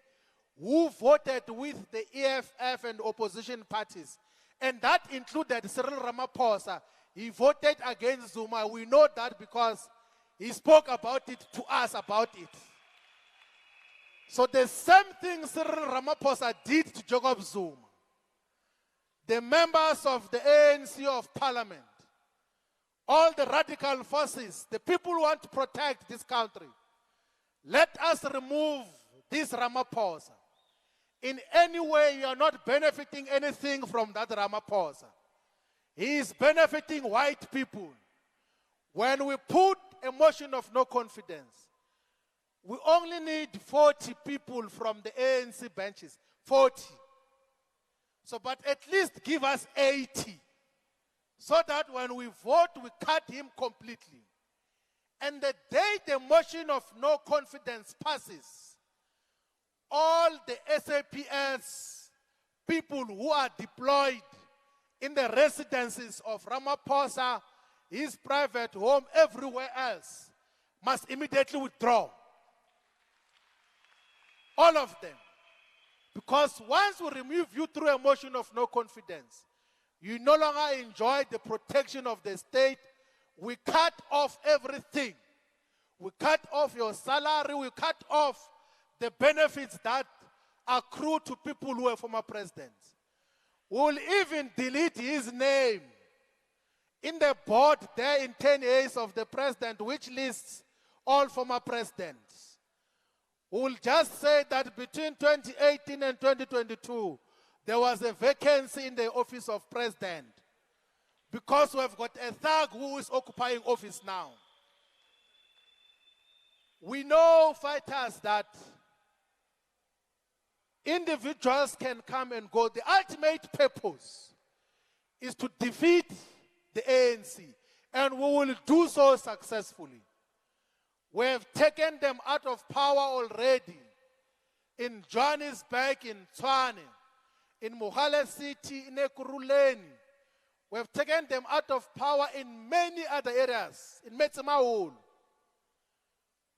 who voted with the EFF and opposition parties. And that included Cyril Ramaphosa. He voted against Zuma. We know that because he spoke about it to us about it. So the same thing Cyril Ramaphosa did to Jacob Zuma. The members of the ANC of Parliament, all the radical forces, the people who want to protect this country, let us remove this Ramaphosa. In any way, you are not benefiting anything from that Ramaphosa. He is benefiting white people. When we put a motion of no confidence, we only need 40 people from the ANC benches. 40. So, but at least give us 80. So that when we vote, we cut him completely. And the day the motion of no confidence passes, all the SAPS people who are deployed in the residences of Ramaphosa, his private home, everywhere else, must immediately withdraw. All of them. Because once we remove you through a motion of no confidence, you no longer enjoy the protection of the state. We cut off everything. We cut off your salary. We cut off the benefits that accrue to people who are former presidents. We'll even delete his name in the board there in 10 years of the president, which lists all former presidents. We'll just say that between 2018 and 2022, there was a vacancy in the office of president because we've got a thug who is occupying office now. We know, fighters, that individuals can come and go. The ultimate purpose is to defeat the ANC, and we will do so successfully. We have taken them out of power already in Johannesburg, in Tshwane, in Mohale City, in Ekurhuleni. We have taken them out of power in many other areas, in Metsimaholo.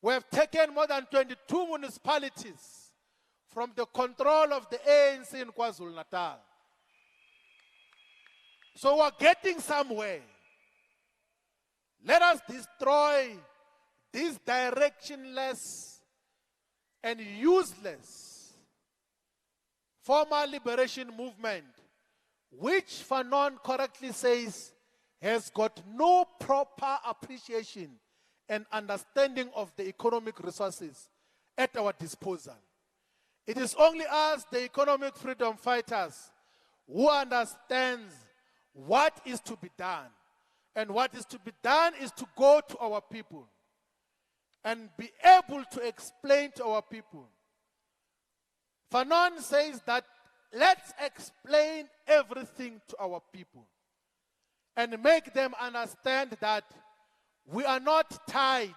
We have taken more than 22 municipalities from the control of the ANC in KwaZulu-Natal. So we're getting somewhere. Let us destroy this directionless and useless former liberation movement, which Fanon correctly says has got no proper appreciation and understanding of the economic resources at our disposal. It is only us, the economic freedom fighters, who understands what is to be done. And what is to be done is to go to our people and be able to explain to our people. Fanon says that let's explain everything to our people and make them understand that we are not tied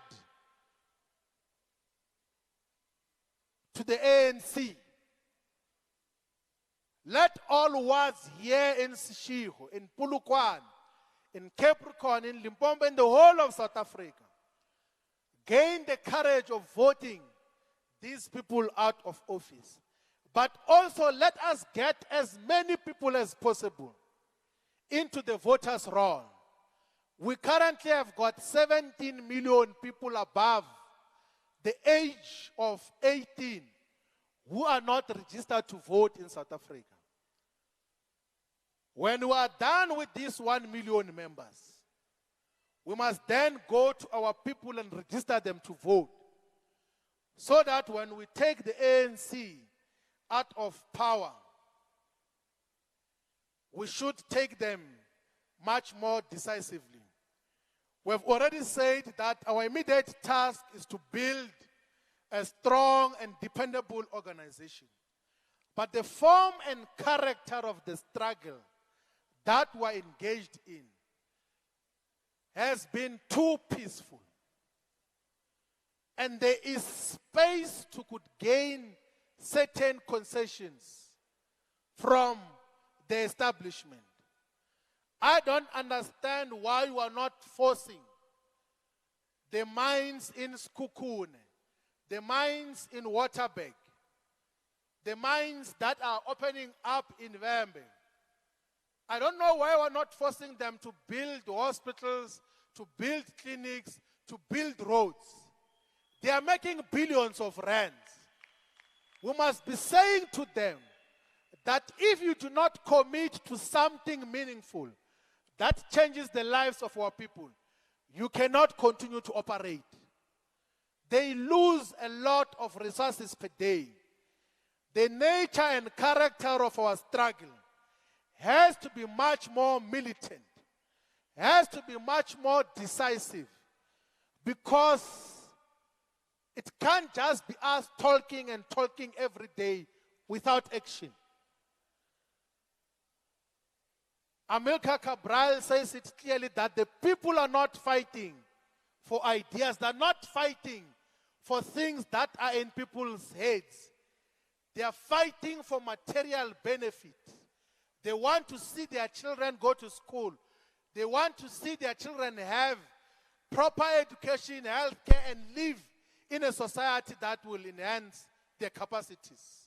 to the ANC. Let all wards here in Sishiho, in Polokwane, in Capricorn, in Limpopo, in the whole of South Africa, gain the courage of voting these people out of office. But also let us get as many people as possible into the voters' roll. We currently have got 17 million people above the age of 18 who are not registered to vote in South Africa. When we are done with these 1 million members, we must then go to our people and register them to vote, so that when we take the ANC out of power, we should take them much more decisively. We have already said that our immediate task is to build a strong and dependable organization. But the form and character of the struggle that we're engaged in has been too peaceful. And there is space to could gain certain concessions from the establishment. I don't understand why you are not forcing the mines in Skukune, the mines in Waterberg, the mines that are opening up in Vembe. I don't know why we're not forcing them to build hospitals, to build clinics, to build roads. They are making billions of rands. We must be saying to them that if you do not commit to something meaningful that changes the lives of our people, you cannot continue to operate. They lose a lot of resources per day. The nature and character of our struggle has to be much more militant, has to be much more decisive, because it can't just be us talking and talking every day without action. Amilcar Cabral says it clearly that the people are not fighting for ideas. They're not fighting for things that are in people's heads. They are fighting for material benefit. They want to see their children go to school. They want to see their children have proper education, healthcare, and live in a society that will enhance their capacities.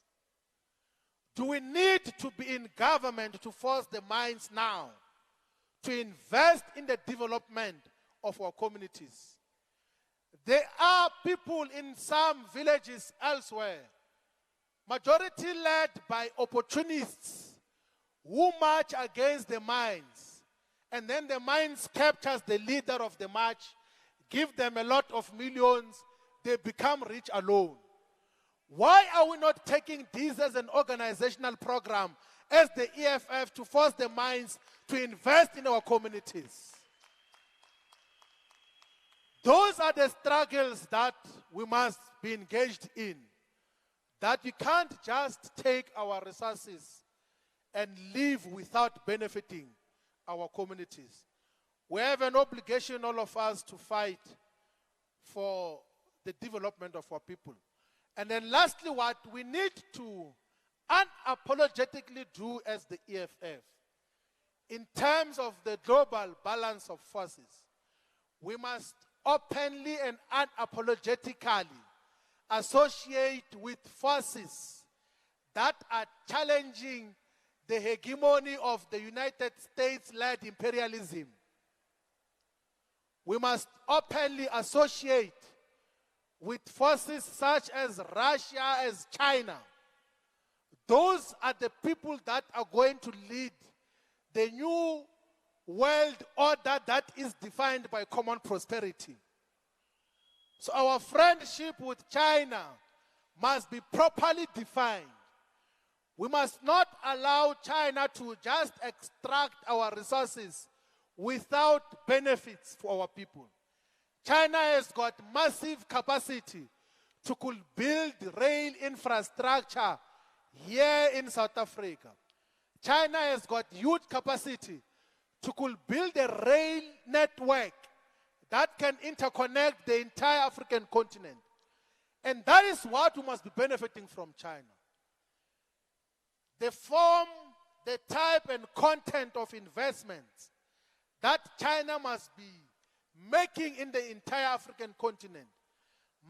Do we need to be in government to force the minds now to invest in the development of our communities? There are people in some villages elsewhere, majority led by opportunists, who march against the mines, and then the mines captures the leader of the march, give them a lot of millions, they become rich alone. Why are we not taking this as an organizational program, as the EFF, to force the mines to invest in our communities? Those are the struggles that we must be engaged in. That we can't just take our resources and live without benefiting our communities. We have an obligation, all of us, to fight for the development of our people. And then lastly, what we need to unapologetically do as the EFF, in terms of the global balance of forces, we must openly and unapologetically associate with forces that are challenging the hegemony of the United States-led imperialism. We must openly associate with forces such as Russia, as China. Those are the people that are going to lead the new world order that is defined by common prosperity. So our friendship with China must be properly defined. We must not allow China to just extract our resources without benefits for our people. China has got massive capacity to could build rail infrastructure here in South Africa. China has got huge capacity to could build a rail network that can interconnect the entire African continent. And that is what we must be benefiting from China. The form, the type and content of investments that China must be making in the entire African continent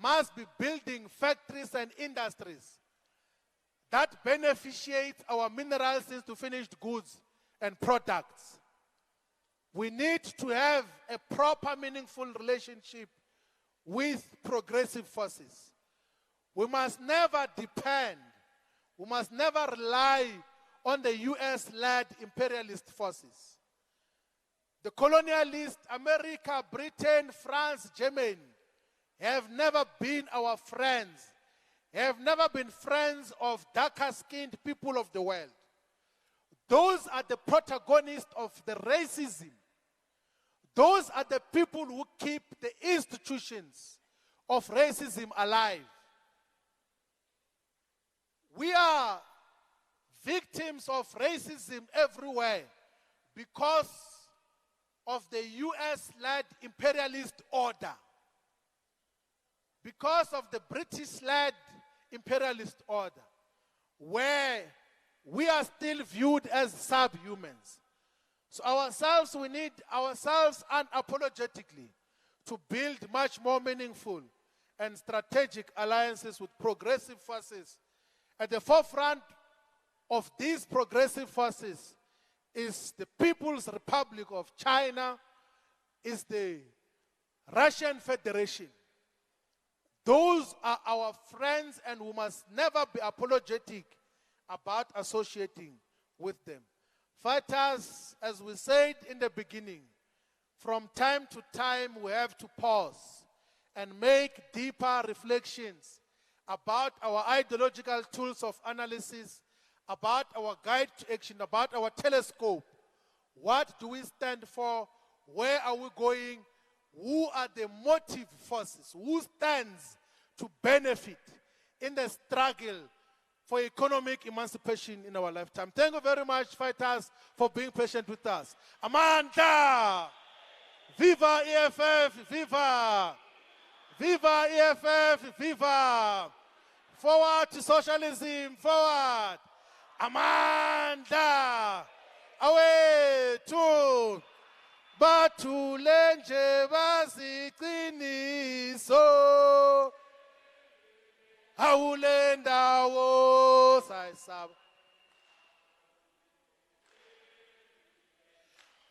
must be building factories and industries that beneficiate our minerals into finished goods and products. We need to have a proper, meaningful relationship with progressive forces. We must never depend, we must never rely on the US-led imperialist forces. The colonialists, America, Britain, France, Germany, have never been our friends, have never been friends of darker-skinned people of the world. Those are the protagonists of the racism. Those are the people who keep the institutions of racism alive. We are victims of racism everywhere because of the US-led imperialist order, because of the British-led imperialist order, where we are still viewed as subhumans. So ourselves, we need ourselves unapologetically to build much more meaningful and strategic alliances with progressive forces. At the forefront of these progressive forces is the People's Republic of China, is the Russian Federation. Those are our friends, and we must never be apologetic about associating with them. Fighters, as we said in the beginning, from time to time we have to pause and make deeper reflections about our ideological tools of analysis, about our guide to action, about our telescope. What do we stand for? Where are we going? Who are the motive forces? Who stands to benefit in the struggle for economic emancipation in our lifetime. Thank you very much, fighters, for being patient with us. Amanda! Viva EFF! Viva! Viva EFF! Viva! Forward to socialism! Forward! Amanda! Away to Batulenje Baziqiniso Awulendawo sayisaba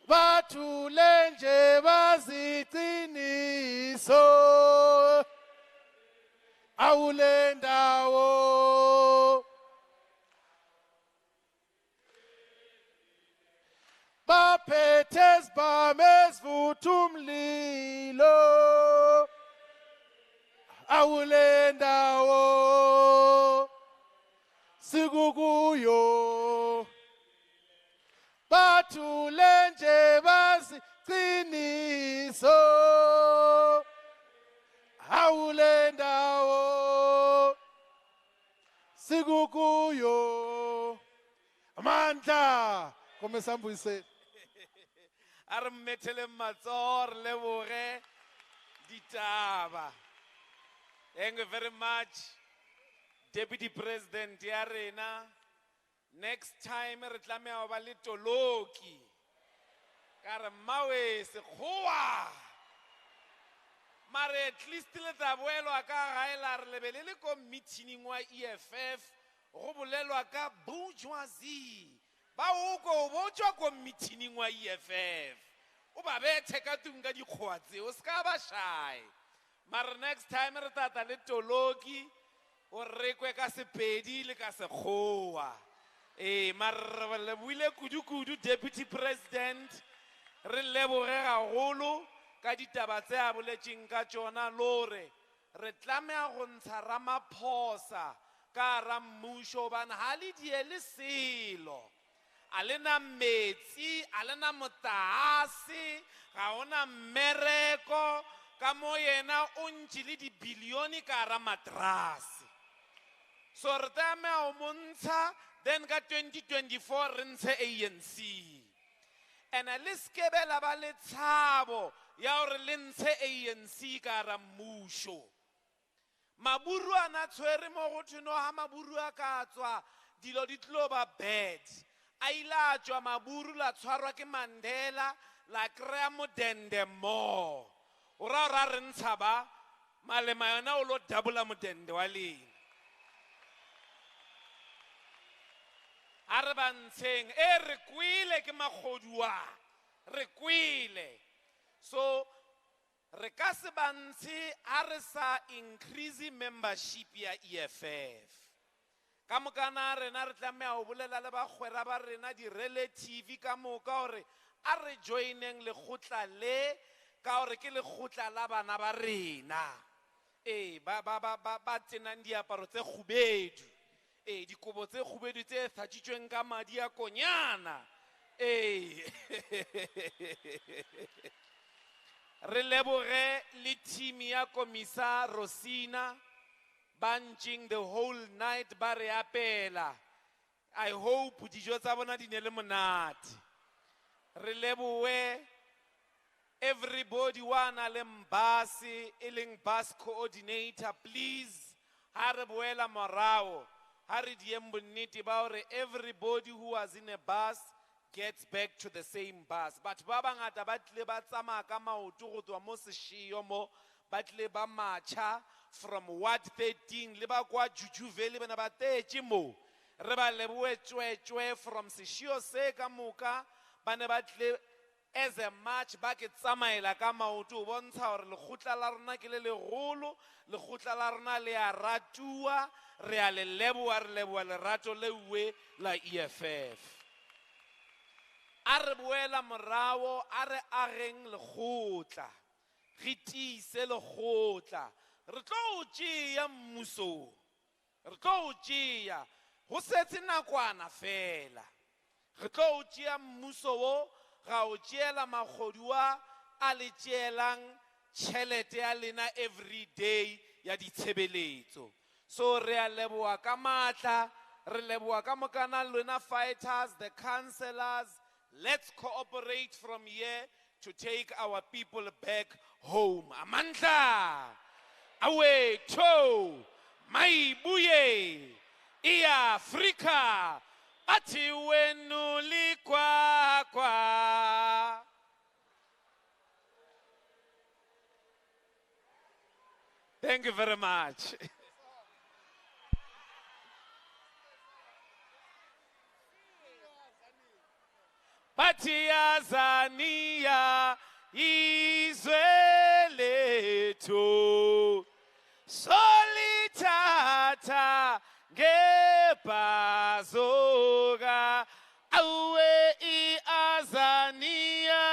Batulenje Baziqiniso Awulendawo Baphethes bames vutumlilo Awulendawo Sikukuyo Batulenje baziqiniso Awulendawo Sikukuyo Amandla Komesambuyise a re mmethele matsoho re leboge ditaba. Thank you very much, Deputy President ya rena. Next time re tlameha ho ba le toloki ka re mmawe sekgowa mare at least le tla boelwa ka gaela re lebelele ko meeting wa EFF go bolelwa ka bourgeoisie ba o go botswa ko meeting wa EFF o ba bethe ka tunga dikgowa tse o ska ba shy. Mare next time re tata le toloki o rekwe ka sepedi le ka sekgowa. Mare le buile kudu Deputy President re leboge gagolo ka ditaba tse a boletseng ka tsona lore re tlameha go ntsha Ramaphosa ka ra mmusho bana ha le diele selo a lena metsi a lena motaase ga ona mmereko ka mo yena o ntšile dibilione ka ra matrase so re tlameha o montsha then ka 2024 re ntshe ANC and le skebela ba le tshabo ya gore le ntshe ANC ka ra mmusho maburu ana tshwere mo go thino ha maburu a ka tswa dilo di tlo ba bad a ila tswa maburu la tshwarwa ke Mandela la krea modende mo ora re ntsha ba malema yona o lo double modende wa lena are ba ntsheng re kwile ke magodua re kwile so re ka se bantshe a re sa increase membership ya EFF ka mokana rena re tlameha ho bolela le bagwera ba rena di relative ka moka hore a re joineng le khotla le ka hore ke le khotla la bana ba rena ba tsenang diaparo tse khubedu dikobo tse khubedu tse thathitsweng ka madi a konyana re leboge le team ya komisa Rosina banching the whole night ba re apela. I hope dijo tsa bona di ne le monate. Re leboge everybody wana le mbasi eling bus coordinator please ha re boela morao ha re diembonnete ba hore everybody who was in a bus gets back to the same bus but ba bangata ba tle ba tsamaya ka maoto go tswa mo seshio mo ba tle ba matcha from Ward 13 le ba kwa Jujuvele bana ba tetse mo re ba leboe tswetswe from seshio se ka moka bana ba tle as a match ba ke tsamaela ka maoto bontsha hore le khutla la rona ke le legolo le khutla la rona le a ratua re a le leboa le rato le uwe la EFF a re boela morao a re ageng le khotla re tise le khotla re tlo o tšea mmuso re tlo o tšea go setse nakwana fela re tlo o tšea mmuso wo ga o tšeela magodua a le tšeelang tšhelete ya lena every day ya ditshebeletso so re a leboa ka maatla Re leboha ka mokana lona fighters, the councillors. Let's cooperate from here to take our people back home. Amandla! Awe to maibuye iya Afrika ati wenu likwa kwa. Thank you very much. Tanzania izwe lethu solithatha ngebhazoka awe iazania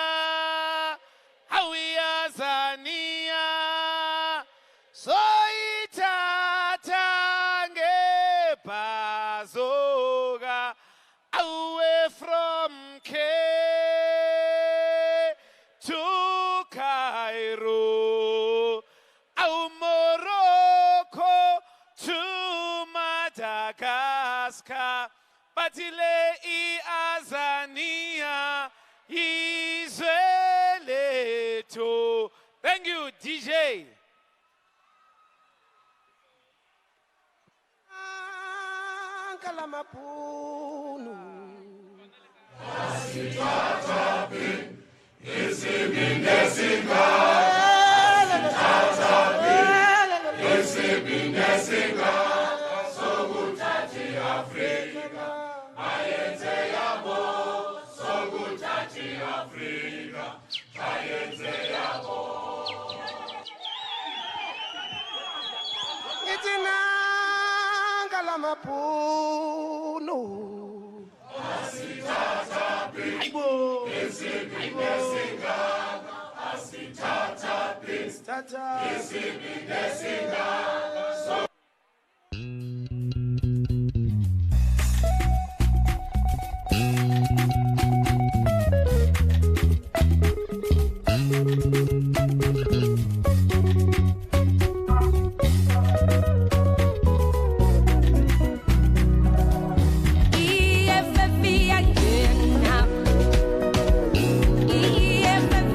soyithatha ngebhazoka awe from Cape to Cairo, au Morocco to Madagascar, batile iazania izweleto. Thank you, DJ. Tata.